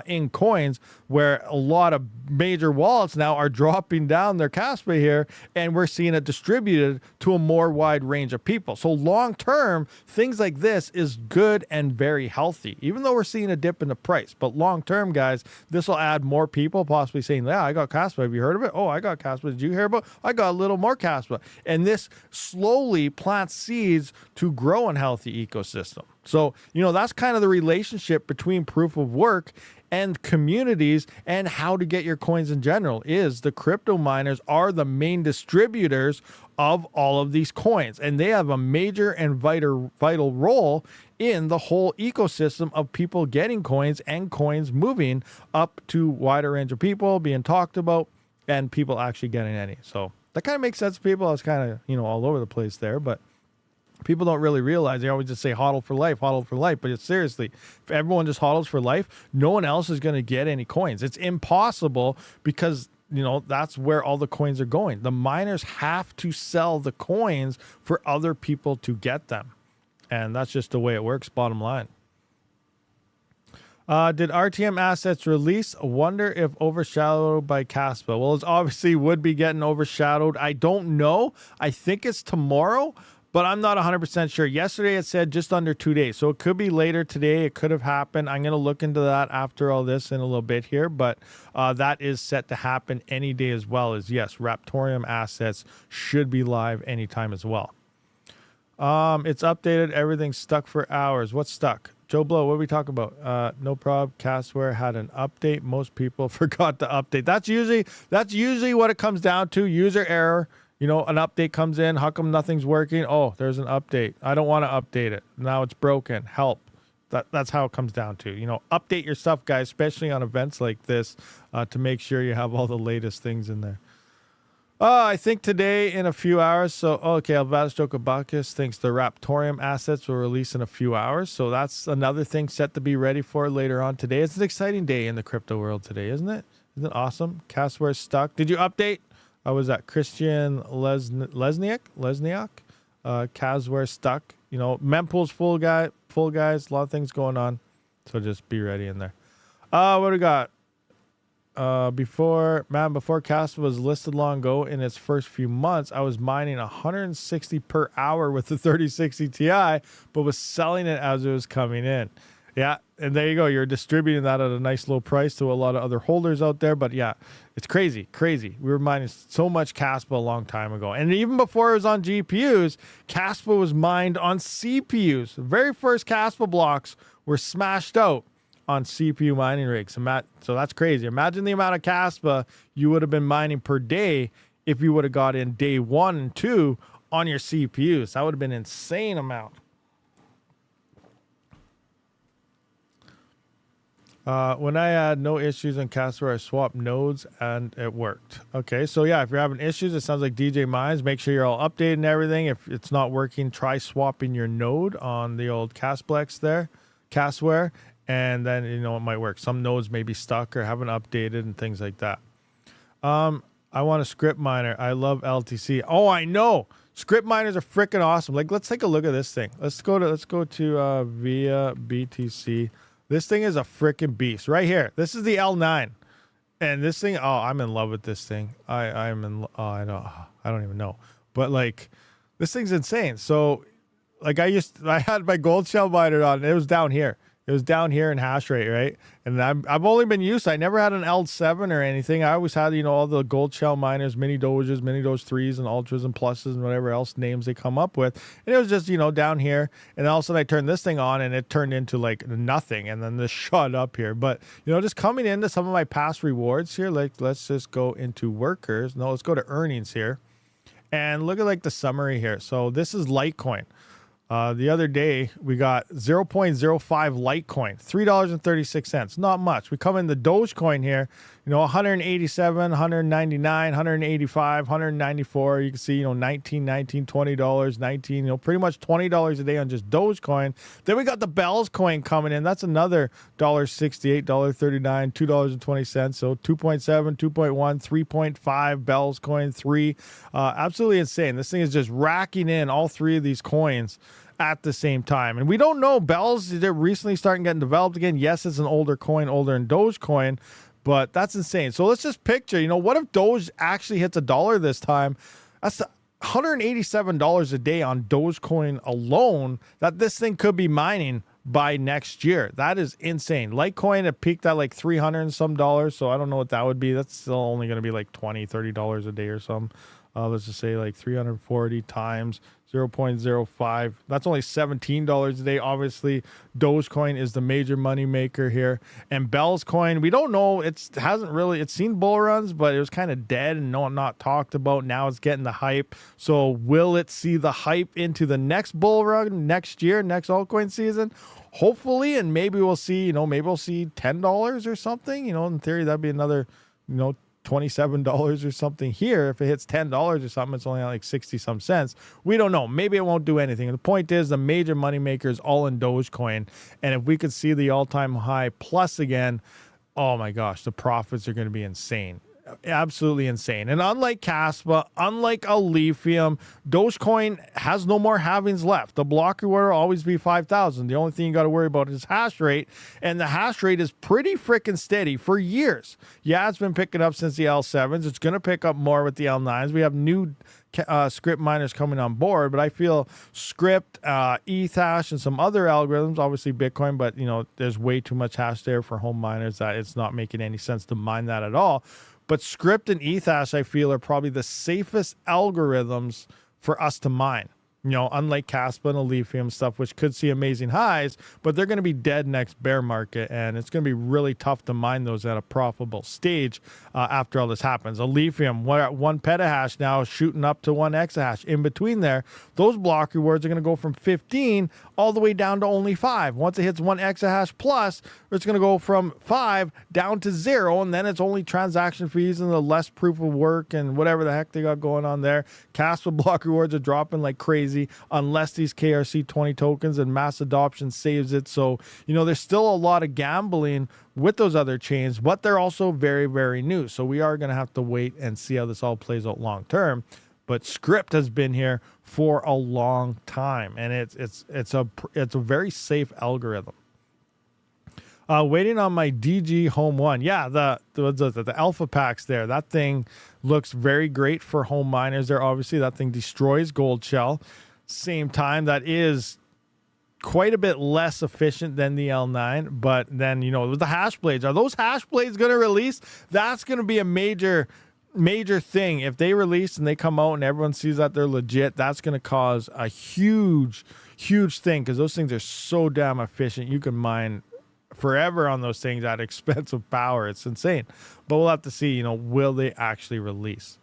in coins, where a lot of major wallets now are dropping down their Kaspa here, and we're seeing it distributed to a more wide range of people. So long term, things like this is good and very healthy, even though we're seeing a dip in the price. But long term, guys, this will add more people possibly saying, yeah, I got Kaspa. Have you heard of it? Oh, I got Kaspa. Did you hear about it? I got a little more Kaspa. And this slowly plants seeds to grow a healthy ecosystem. So, you know, that's kind of the relationship between proof of work and communities, and how to get your coins in general. Is the crypto miners are the main distributors of all of these coins, and they have a major and vital role in the whole ecosystem of people getting coins and coins moving up to wider range of people, being talked about, and people actually getting any. So that kind of makes sense to people. I was kind of, all over the place there, but people don't really realize. They always just say hodl for life, hodl for life. But it's seriously, if everyone just hodls for life, no one else is going to get any coins. It's impossible because, that's where all the coins are going. The miners have to sell the coins for other people to get them. And that's just the way it works, bottom line. Did RTM assets release? Wonder if overshadowed by Kaspa. Well, it's obviously would be getting overshadowed. I don't know. I think it's tomorrow, but I'm not 100% sure. Yesterday it said just under 2 days. So it could be later today. It could have happened. I'm going to look into that after all this in a little bit here, but that is set to happen any day as well as, yes, Raptorium assets should be live anytime as well. It's updated. Everything's stuck for hours. What's stuck? Joe Blow, what are we talking about? No problem. Castware had an update. Most people forgot to update. That's usually what it comes down to. User error. An update comes in. How come nothing's working? Oh, there's an update. I don't want to update it. Now it's broken. Help. That's how it comes down to. Update your stuff, guys, especially on events like this, to make sure you have all the latest things in there. I think today in a few hours. So, okay, Alvadas Jokabakis thinks the Raptorium assets will release in a few hours. So that's another thing set to be ready for later on today. It's an exciting day in the crypto world today, isn't it? Isn't it awesome? Castware stuck. Did you update? Was that Christian Lesniak? Casware stuck. Mempool's full, guys. A lot of things going on. So just be ready in there. What do we got? Before Kaspa was listed long ago in its first few months, I was mining 160 per hour with the 3060 Ti, but was selling it as it was coming in. Yeah, and there you go. You're distributing that at a nice low price to a lot of other holders out there. But yeah, it's crazy. We were mining so much Kaspa a long time ago. And even before it was on GPUs, Kaspa was mined on CPUs. The very first Kaspa blocks were smashed out on CPU mining rigs. So that's crazy. Imagine the amount of Kaspa you would have been mining per day if you would have got in day 1 and 2 on your CPUs. That would have been an insane amount. When I had no issues in Kaspa, I swapped nodes and it worked. Okay, so yeah, if you're having issues, it sounds like DJ Mines, make sure you're all updated and everything. If it's not working, try swapping your node on the old Casplex there, Castware, and then it might work. Some nodes may be stuck or haven't updated and things like that. I want a script miner. I love LTC. Oh, I know. Script miners are freaking awesome. Like, let's take a look at this thing. Let's go to via BTC. This thing is a freaking beast right here. This is the L9, and this thing. Oh, I'm in love with this thing. I don't even know, but like, this thing's insane. So, like, I had my gold shell miner on. It was down here. It was down here in hash rate, right? And I've only been used. I never had an L7 or anything. I always had, all the gold shell miners, mini Doges, mini Doge 3s and Ultras and Pluses and whatever else names they come up with. And it was just, down here. And then all of a sudden I turned this thing on and it turned into like nothing. And then this shot up here. But, just coming into some of my past rewards here, like let's just go into workers. No, let's go to earnings here. And look at like the summary here. So this is Litecoin. The other day, we got 0.05 Litecoin, $3.36. Not much. We come in the Dogecoin here, 187, 199, 185, 194. You can see, 19, $20, 19, pretty much $20 a day on just Dogecoin. Then we got the Bells coin coming in. That's another $1.68, $1.39, $2.20. So 2.7, 2.1, 3.5 Bells coin, 3. Absolutely insane. This thing is just racking in all 3 of these coins at the same time. And we don't know, Bells, they're recently starting getting developed again. Yes, it's an older coin, older than Dogecoin, but that's insane. So let's just picture, what if Doge actually hits $1 this time? That's $187 a day on Dogecoin alone that this thing could be mining by next year. That is insane. Litecoin, it peaked at like 300 and some dollars, so I don't know what that would be. That's still only going to be like $20, $30 a day or something. Let's just say like 340 times 0.05. That's only $17 a day. Obviously, Dogecoin is the major money maker here. And Bell's coin, we don't know. It's seen bull runs, but it was kind of dead and not talked about. Now it's getting the hype. So will it see the hype into the next bull run next year, next altcoin season? Hopefully, and maybe we'll see, maybe we'll see $10 or something. In theory, that'd be another, $27 or something here. If it hits $10 or something, it's only like 60 some cents. We don't know. Maybe it won't do anything. The point is the major moneymaker is all in Dogecoin. And if we could see the all-time high plus again, oh my gosh, the profits are going to be insane. Absolutely insane. And unlike Kaspa, unlike a lithium, Dogecoin has no more halvings left. The block reward will always be 5,000. The only thing you got to worry about is hash rate, and the hash rate is pretty freaking steady for years. Yeah, it's been picking up since the L7s. It's going to pick up more with the L9s. We have new script miners coming on board, but I feel script, Ethash, and some other algorithms, obviously Bitcoin, but there's way too much hash there for home miners that it's not making any sense to mine that at all. But script and Ethash, I feel, are probably the safest algorithms for us to mine. Unlike Kaspa and lithium stuff, which could see amazing highs, but they're going to be dead next bear market, and it's going to be really tough to mine those at a profitable stage after all this happens. A lithium, we're at 1 petahash now, shooting up to 1 exahash. In between there, those block rewards are going to go from 15 all the way down to only 5. Once it hits 1 exahash plus, it's going to go from 5 down to 0, and then it's only transaction fees and the less proof of work and whatever the heck they got going on there. Kaspa block rewards are dropping like crazy, unless these KRC-20 tokens and mass adoption saves it. So, there's still a lot of gambling with those other chains, but they're also very, very new. So we are going to have to wait and see how this all plays out long term. But script has been here for a long time, and it's a very safe algorithm. Waiting on my DG Home 1. Yeah, the alpha packs there. That thing looks very great for home miners there. Obviously, that thing destroys gold shell. Same time, that is quite a bit less efficient than the L9. But then, with the hash blades, are those hash blades going to release? That's going to be a major thing. If they release and they come out and everyone sees that they're legit, that's going to cause a huge thing, because those things are so damn efficient. You can mine forever on those things at expensive power. It's insane. But we'll have to see, will they actually release?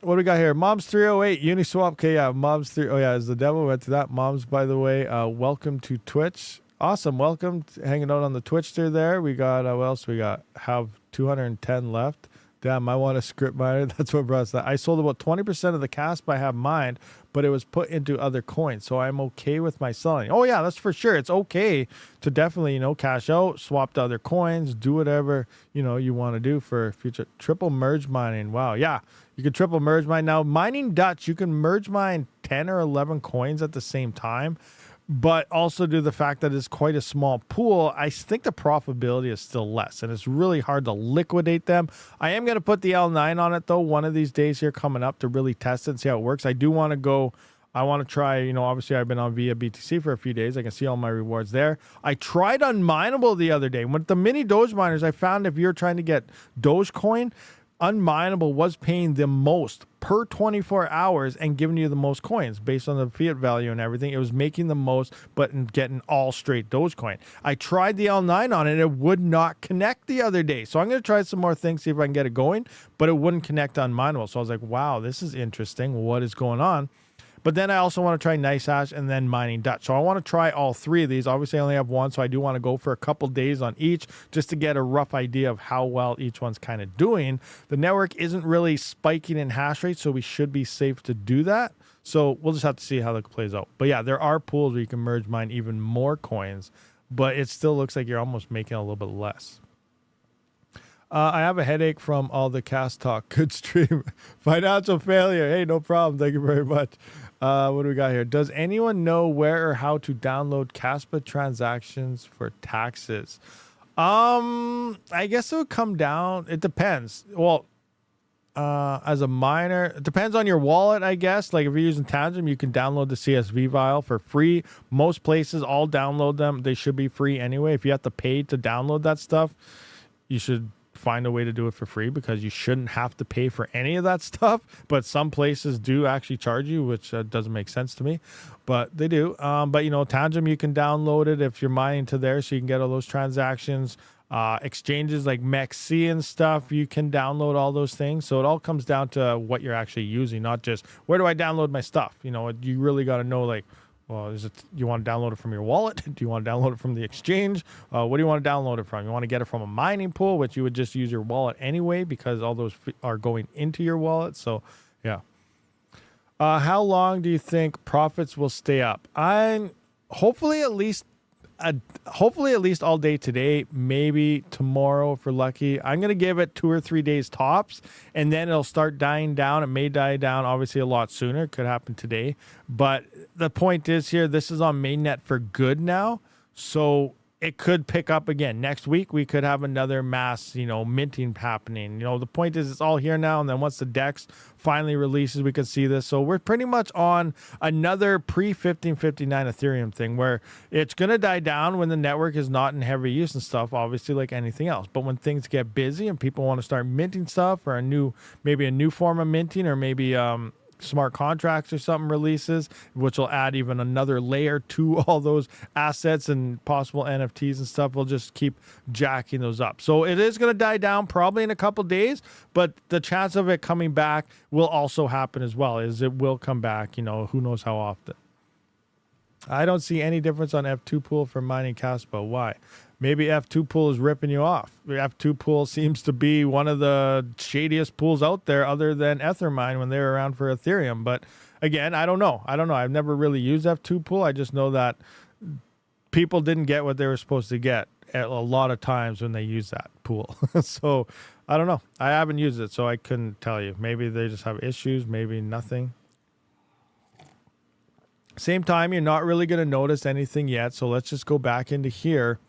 What do we got here? Moms 308 Uniswap. Okay, yeah, Moms 3. Oh yeah, as the demo went to that. Moms, by the way, welcome to Twitch. Awesome, welcome to hanging out on the Twitchster there. We got what else we got? Have 210 left. Damn, I want a script miner. That's what brought us that. I sold about 20% of the Kaspa I have mined, but it was put into other coins, so I'm okay with my selling. Oh yeah, that's for sure. It's okay to definitely, cash out, swap to other coins, do whatever, you want to do for future. Triple merge mining. Wow, yeah. You can triple merge mine. Now, mining Dutch, you can merge mine 10 or 11 coins at the same time. But also due to the fact that it's quite a small pool, I think the profitability is still less, and it's really hard to liquidate them. I am going to put the L9 on it, though, one of these days here coming up to really test it and see how it works. I do want to go. I want to try, obviously I've been on via BTC for a few days. I can see all my rewards there. I tried unminable the other day. With the mini Doge miners, I found if you're trying to get Dogecoin, unminable was paying the most per 24 hours and giving you the most coins based on the fiat value and everything. It was making the most, but getting all straight Dogecoin. I tried the L9 on it. It would not connect the other day. So I'm going to try some more things, see if I can get it going, but it wouldn't connect unminable. So I was like, wow, this is interesting. What is going on? But then I also want to try NiceHash and then mining Dutch. So I want to try all three of these. Obviously, I only have one, so I do want to go for a couple days on each just to get a rough idea of how well each one's kind of doing. The network isn't really spiking in hash rate, so we should be safe to do that. So we'll just have to see how that plays out. But yeah, there are pools where you can merge mine even more coins, but it still looks like you're almost making a little bit less. I have a headache from all the cast talk. Good stream. Financial failure. Hey, no problem. Thank you very much. What do we got here? Does anyone know where or how to download Kaspa transactions for taxes? I guess it would come down. It depends. Well, as a miner, it depends on your wallet, I guess. Like if you're using Tangent, you can download the CSV file for free. Most places all download them. They should be free anyway. If you have to pay to download that stuff, you should find a way to do it for free, because you shouldn't have to pay for any of that stuff. But some places do actually charge you, which doesn't make sense to me, but they do. But Tangent, you can download it if you're mining to there, so you can get all those transactions. Exchanges like MEXC and stuff, you can download all those things. So it all comes down to what you're actually using, not just where do I download my stuff. You really got to know like Well, is it you want to download it from your wallet? Do you want to download it from the exchange? What do you want to download it from? You want to get it from a mining pool, which you would just use your wallet anyway because all those are going into your wallet. So, yeah. How long do you think profits will stay up? Hopefully at least all day today, maybe tomorrow if we're lucky. I'm going to give it 2 or 3 days tops, and then it'll start dying down. It may die down obviously a lot sooner. It could happen today. But the point is here, this is on mainnet for good now. So it could pick up again. Next week, we could have another mass, minting happening. The point is it's all here now. And then once the DEX finally releases, we could see this. So we're pretty much on another pre-1559 Ethereum thing where it's going to die down when the network is not in heavy use and stuff, obviously like anything else. But when things get busy and people want to start minting stuff or maybe a new form of minting or maybe, smart contracts or something releases, which will add even another layer to all those assets and possible NFTs and stuff. We'll just keep jacking those up. So it is going to die down probably in a couple days, but the chance of it coming back will also happen as well. It will come back, who knows how often. I don't see any difference on F2 pool for mining Kaspa. Why? Maybe F2 pool is ripping you off. The F2 pool seems to be one of the shadiest pools out there other than Ethermine when they were around for Ethereum. But again, I don't know. I've never really used F2 pool. I just know that people didn't get what they were supposed to get a lot of times when they use that pool. So I don't know. I haven't used it, so I couldn't tell you. Maybe they just have issues, maybe nothing. Same time, you're not really going to notice anything yet. So let's just go back into here.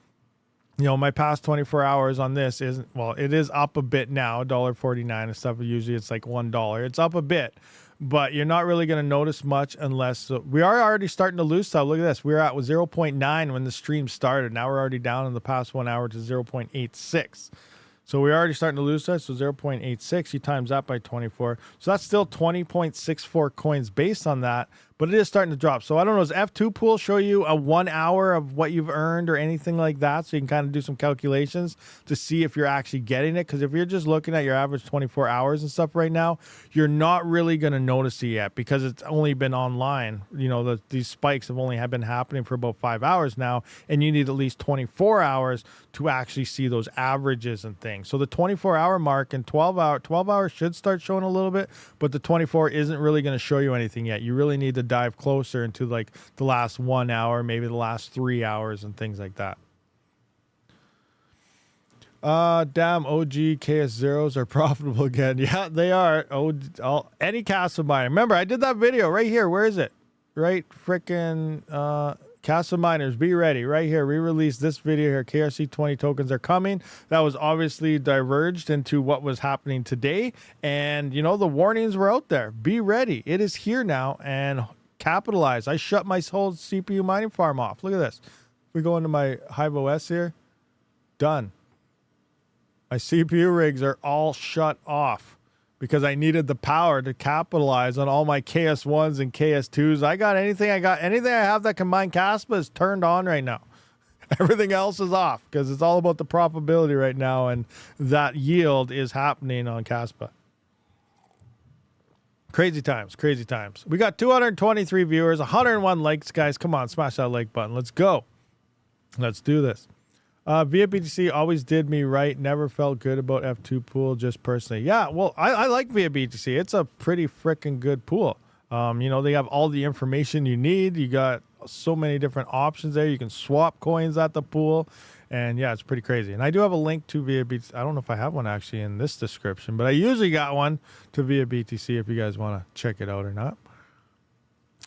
My past 24 hours on this isn't, well, it is up a bit now, $1.49 and stuff. Usually it's like $1. It's up a bit, but you're not really going to notice much unless we are already starting to lose stuff. Look at this. We were at 0.9 when the stream started. Now we're already down in the past 1 hour to 0.86. So we're already starting to lose that. So 0.86, you times that by 24. So that's still 20.64 coins based on that, but it is starting to drop. So I don't know, does F2 pool show you a 1 hour of what you've earned or anything like that? So you can kind of do some calculations to see if you're actually getting it. Because if you're just looking at your average 24 hours and stuff right now, you're not really going to notice it yet because it's only been online. These spikes have only been happening for about 5 hours now, and you need at least 24 hours to actually see those averages and things. So the 24-hour mark and 12 hours should start showing a little bit, but the 24 isn't really going to show you anything yet. You really need to dive closer into like the last 1 hour, maybe the last 3 hours and things like that. Damn, OG KS zeros are profitable again. Yeah, they are. Any Kaspa miner. Remember, I did that video right here. Where is it? Right freaking Kaspa miners, be ready. Right here, we released this video here. KRC-20 tokens are coming. That was obviously diverged into what was happening today. And, the warnings were out there. Be ready. It is here now and capitalize. I shut my whole CPU mining farm off. Look at this. We go into my Hive OS here. Done. My CPU rigs are all shut off because I needed the power to capitalize on all my KS1s and KS2s. Anything I have that can mine Kaspa is turned on right now. Everything else is off because it's all about the profitability right now, and that yield is happening on Kaspa. Crazy times, crazy times. We got 223 viewers, 101 likes, guys. Come on, smash that like button. Let's go. Let's do this. Via BTC always did me right. Never felt good about F2 pool, just personally. Yeah, well, I like Via BTC. It's a pretty freaking good pool. They have all the information you need. You got so many different options there. You can swap coins at the pool. And yeah, it's pretty crazy. And I do have a link to Via BTC. I don't know if I have one actually in this description, but I usually got one to Via BTC if you guys want to check it out or not.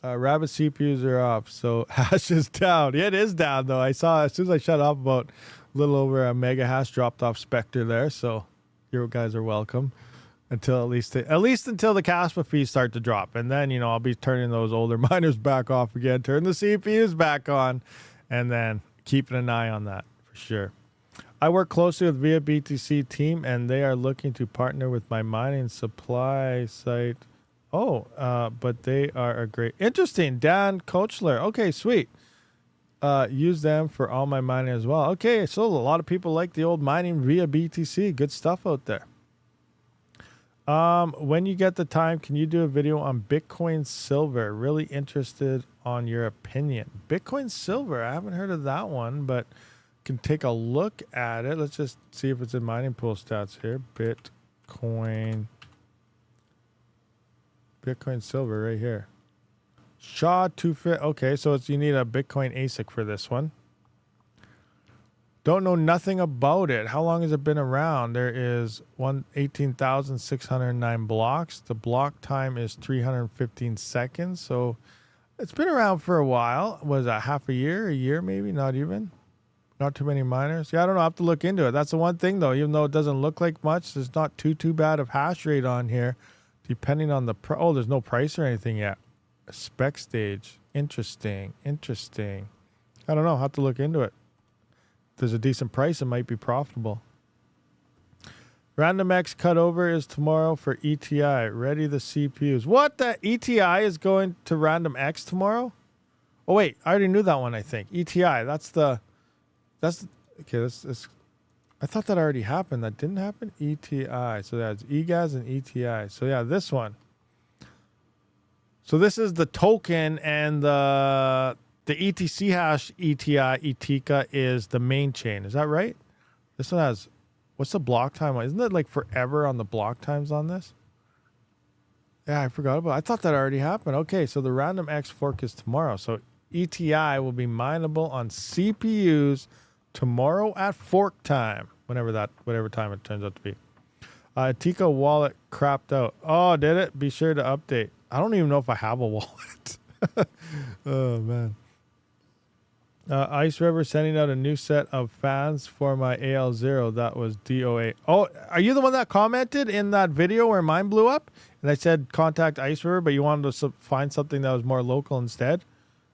Rabid CPUs are up, so hash is down. Yeah, it is down though. I saw as soon as I shut off, about a little over a mega hash dropped off Spectre there. So you guys are welcome until at least until the Kaspa fees start to drop, and then I'll be turning those older miners back off again, turn the CPUs back on, and then keeping an eye on that for sure. I work closely with Via BTC team, and they are looking to partner with my mining supply site. But they are a great, interesting. Dan Kochler. Okay, sweet. Use them for all my mining as well. Okay, so a lot of people like the old mining via BTC. Good stuff out there. When you get the time, can you do a video on Bitcoin silver? Really interested on your opinion. Bitcoin Silver, I haven't heard of that one, but can take a look at it. Let's just see if it's in mining pool stats here. Bitcoin Silver right here. SHA-250. Okay, so you need a Bitcoin ASIC for this one. Don't know nothing about it. How long has it been around? There is 18,609 blocks. The block time is 315 seconds. So it's been around for a while. Was that half a year maybe? Not even. Not too many miners. Yeah, I don't know. I have to look into it. That's the one thing though. Even though it doesn't look like much, there's not too bad of hash rate on here. Depending on the oh, there's no price or anything yet. Spec stage. Interesting. I don't know. I'll have to look into it. If there's a decent price, it might be profitable. Random X cutover is tomorrow for ETI. Ready the CPUs. What? The ETI is going to Random X tomorrow? Oh wait, I already knew that one. I think ETI. That's okay. That's. I thought that already happened. That didn't happen. ETI. So that's EGAS and ETI. So yeah, this one. So this is the token, and the ETC hash ETICA is the main chain. Is that right? This one has, what's the block time? Isn't it like forever on the block times on this? Yeah, I forgot about it. I thought that already happened. Okay, so the Random X fork is tomorrow. So ETI will be mineable on CPUs tomorrow at fork time, whatever time it turns out to be. Tika wallet crapped out. Oh, did it? Be sure to update. I don't even know if I have a wallet. Oh, man. Ice River sending out a new set of fans for my AL0. That was DOA. Oh, are you the one that commented in that video where mine blew up? And I said contact Ice River, but you wanted to find something that was more local instead?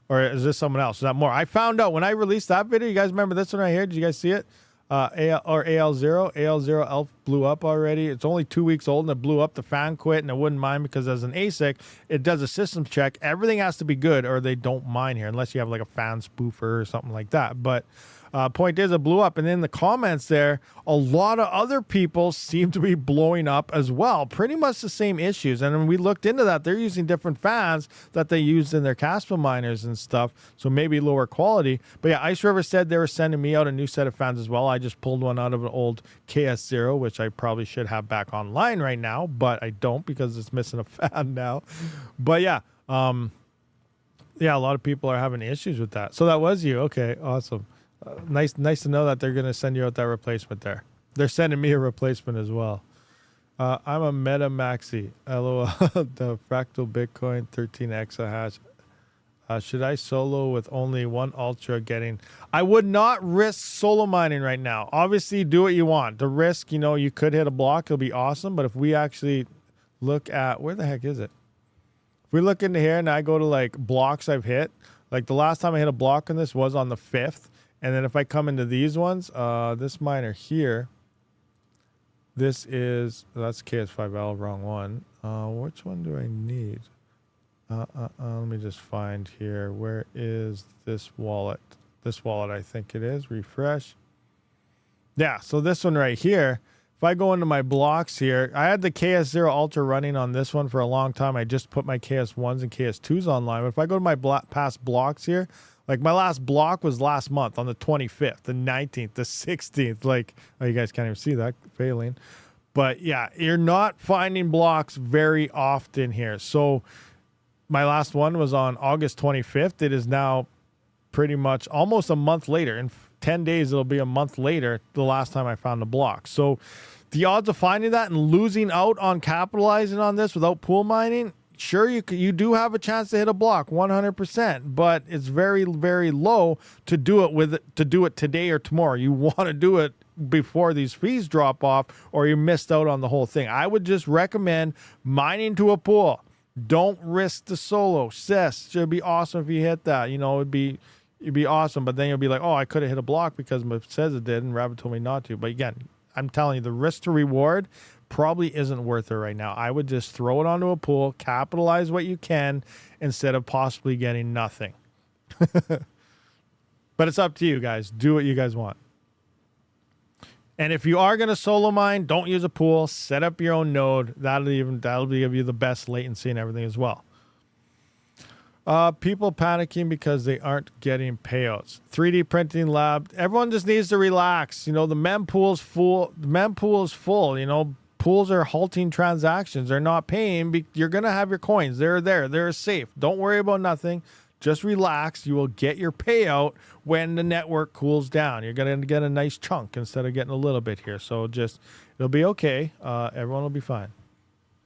Or is this someone else? Is that more? I found out when I released that video. You guys remember this one right here? Did you guys see it? AL0 ELF blew up already. It's only 2 weeks old and it blew up. The fan quit and it wouldn't mine because as an ASIC, it does a systems check. Everything has to be good or they don't mine here unless you have like a fan spoofer or something like that. But point is, it blew up. And in the comments there, a lot of other people seem to be blowing up as well. Pretty much the same issues. And when we looked into that, they're using different fans that they used in their Kaspa miners and stuff. So maybe lower quality. But yeah, Ice River said they were sending me out a new set of fans as well. I just pulled one out of an old KS0, which I probably should have back online right now, but I don't because it's missing a fan now. But yeah, yeah, a lot of people are having issues with that. So that was you. Okay, awesome. Nice to know that they're going to send you out that replacement there. They're sending me a replacement as well. I'm a Meta Maxi. LOL. The fractal Bitcoin 13 exahash. Should I solo with only one ultra getting? I would not risk solo mining right now. Obviously, do what you want. The risk, you know, you could hit a block. It'll be awesome. But if we actually look at, where the heck is it? If we look into here and I go to like blocks I've hit, like the last time I hit a block on this was on the 5th. And then if I come into these ones, this miner here, this is, that's KS5L, wrong one. Which one do I need? Let me just find here. Where is this wallet? This wallet, I think it is. Refresh. Yeah, so this one right here, if I go into my blocks here, I had the KS0 Ultra running on this one for a long time. I just put my KS1s and KS2s online. But if I go to my past blocks here, like my last block was last month on the 25th, the 19th, the 16th. Like, oh, you guys can't even see that, failing. But yeah, you're not finding blocks very often here. So my last one was on August 25th. It is now pretty much almost a month later. In 10 days, it'll be a month later, the last time I found a block. So the odds of finding that and losing out on capitalizing on this without pool mining, sure, you do have a chance to hit a block 100%, but it's very, very low to do it today or tomorrow. You want to do it before these fees drop off or you missed out on the whole thing. I would just recommend mining to a pool. Don't risk the solo. Sis, it'd be awesome if you hit that. You know, it'd be awesome, but then you'll be like, oh, I could have hit a block because it says it did and Rabid told me not to. But again, I'm telling you, the risk to reward probably isn't worth it right now. I would just throw it onto a pool, capitalize what you can instead of possibly getting nothing. But it's up to you guys. Do what you guys want. And if you are going to solo mine, don't use a pool. Set up your own node. That'll give you the best latency and everything as well. People panicking because they aren't getting payouts. 3D printing lab. Everyone just needs to relax. You know, the mempool's full. The mempool is full. You know, pools are halting transactions. They're not paying. You're going to have your coins. They're there. They're safe. Don't worry about nothing. Just relax. You will get your payout when the network cools down. You're going to get a nice chunk instead of getting a little bit here. So just, it'll be okay. Everyone will be fine.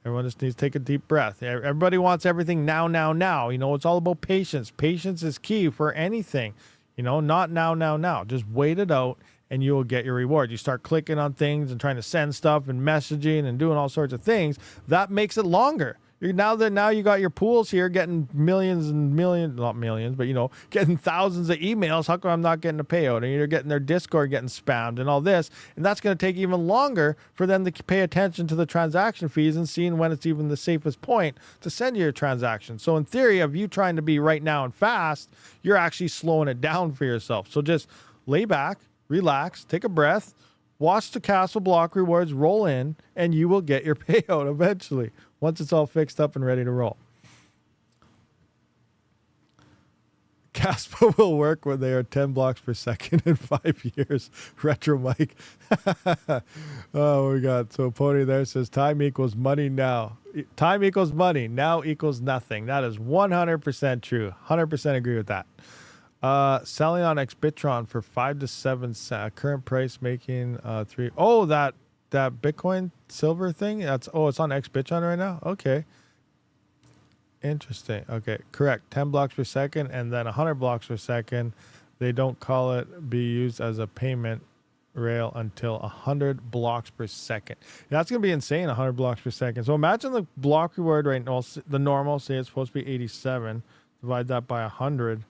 Everyone just needs to take a deep breath. Everybody wants everything now, now, now. You know, it's all about patience. Patience is key for anything. You know, not now, now, now. Just wait it out and you will get your reward. You start clicking on things and trying to send stuff and messaging and doing all sorts of things. That makes it longer. Now you got your pools here getting millions and millions, not millions, but, you know, getting thousands of emails. How come I'm not getting a payout? And you're getting their Discord getting spammed and all this. And that's going to take even longer for them to pay attention to the transaction fees and seeing when it's even the safest point to send you your transaction. So in theory, of you trying to be right now and fast, you're actually slowing it down for yourself. So just lay back, relax, take a breath, watch the Kaspa block rewards roll in, and you will get your payout eventually once it's all fixed up and ready to roll. Kaspa will work when they are 10 blocks per second in 5 years. Retro Mike. Oh, we got, so Pony there says time equals money now. Time equals money. Now equals nothing. That is 100% true. 100% agree with that. Selling on Xbitron for 5 to 7 cents. Current price making 3. Oh, that Bitcoin silver thing. It's on Xbitron right now. Okay, interesting. Okay, correct. 10 blocks per second and then 100 blocks per second. They don't call it be used as a payment rail until 100 blocks per second. That's gonna be insane. 100 blocks per second. So imagine the block reward right now. The normal, say it's supposed to be 87. Divide that by 100.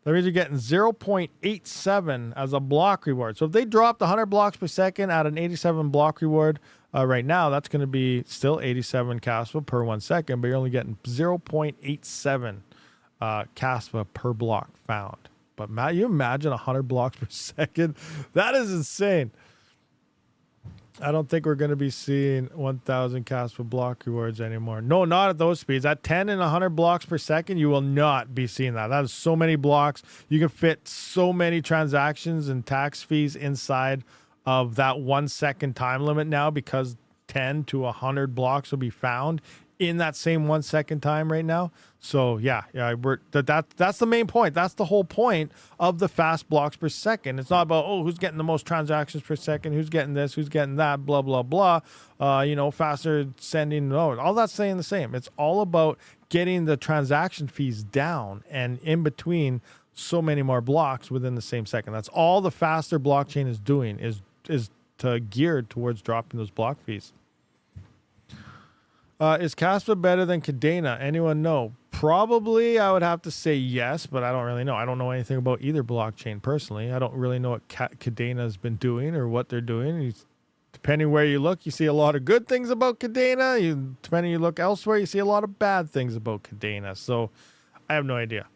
That means you're getting 0.87 as a block reward. So if they dropped 100 blocks per second at an 87 block reward right now, that's going to be still 87 Kaspa per 1 second, but you're only getting 0.87 Kaspa per block found. But Matt, you imagine 100 blocks per second? That is insane. I don't think we're going to be seeing 1,000 Kaspa block rewards anymore. No, not at those speeds. At 10 and 100 blocks per second, you will not be seeing that. That is so many blocks. You can fit so many transactions and tax fees inside of that 1 second time limit now, because 10 to 100 blocks will be found in that same 1 second time right now. So yeah, that's the main point. That's the whole point of the fast blocks per second. It's not about, oh, who's getting the most transactions per second, who's getting this, who's getting that, blah blah blah. You know, faster sending. No, all that's staying the same. It's all about getting the transaction fees down and in between so many more blocks within the same second. That's all the faster blockchain is doing, is geared towards dropping those block fees. Is Kaspa better than Kadena? Anyone know? Probably, I would have to say yes, but I don't really know. I don't know anything about either blockchain personally. I don't really know what Kadena has been doing or what they're doing. Depending where you look, you see a lot of good things about Kadena. Depending you look elsewhere, you see a lot of bad things about Kadena. So I have no idea.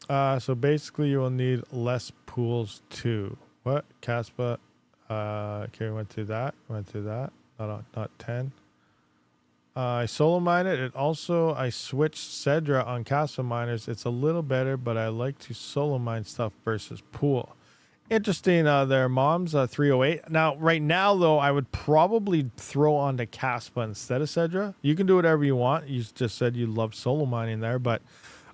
So basically, you will need less pools too. What? Kaspa? Okay, we went through that. Not 10. I solo mine it. I switched Cedra on Kaspa miners. It's a little better, but I like to solo mine stuff versus pool. Interesting there, Moms. 308. Now, right now, though, I would probably throw onto Kaspa instead of Cedra. You can do whatever you want. You just said you love solo mining there, but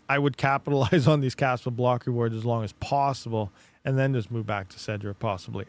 I would capitalize on these Kaspa block rewards as long as possible, and then just move back to Cedra possibly.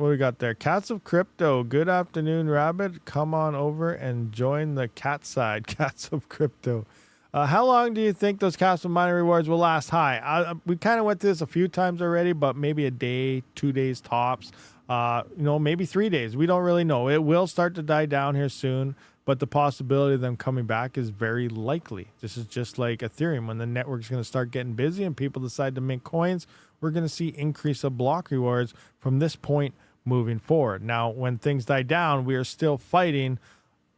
What we got there? Cats of Crypto. Good afternoon, Rabid. Come on over and join the cat side. Cats of Crypto. How long do you think those Kaspa mining rewards will last high? We kind of went through this a few times already, but maybe a day, 2 days tops. Maybe 3 days. We don't really know. It will start to die down here soon, but the possibility of them coming back is very likely. This is just like Ethereum. When the network's going to start getting busy and people decide to mint coins, we're going to see increase of block rewards from this point moving forward. Now, when things die down, we are still fighting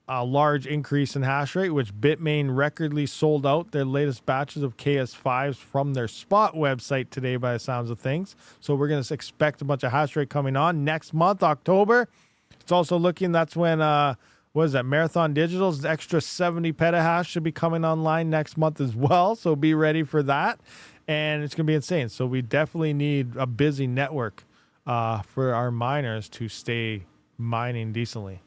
a large increase in hash rate, which Bitmain recordly sold out their latest batches of KS5s from their spot website today by the sounds of things. So we're going to expect a bunch of hash rate coming on next month, October. It's also looking, that's when what is that? Marathon Digital's extra 70 petahash should be coming online next month as well. So be ready for that. And it's going to be insane. So we definitely need a busy network for our miners to stay mining decently.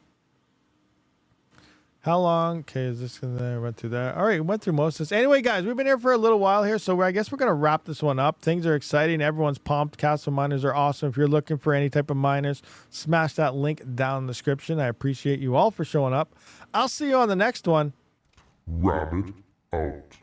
How long? Okay, is this going to run through that? All right, went through most of this. Anyway, guys, we've been here for a little while here, so I guess we're going to wrap this one up. Things are exciting. Everyone's pumped. Kaspa miners are awesome. If you're looking for any type of miners, smash that link down in the description. I appreciate you all for showing up. I'll see you on the next one. Rabid out.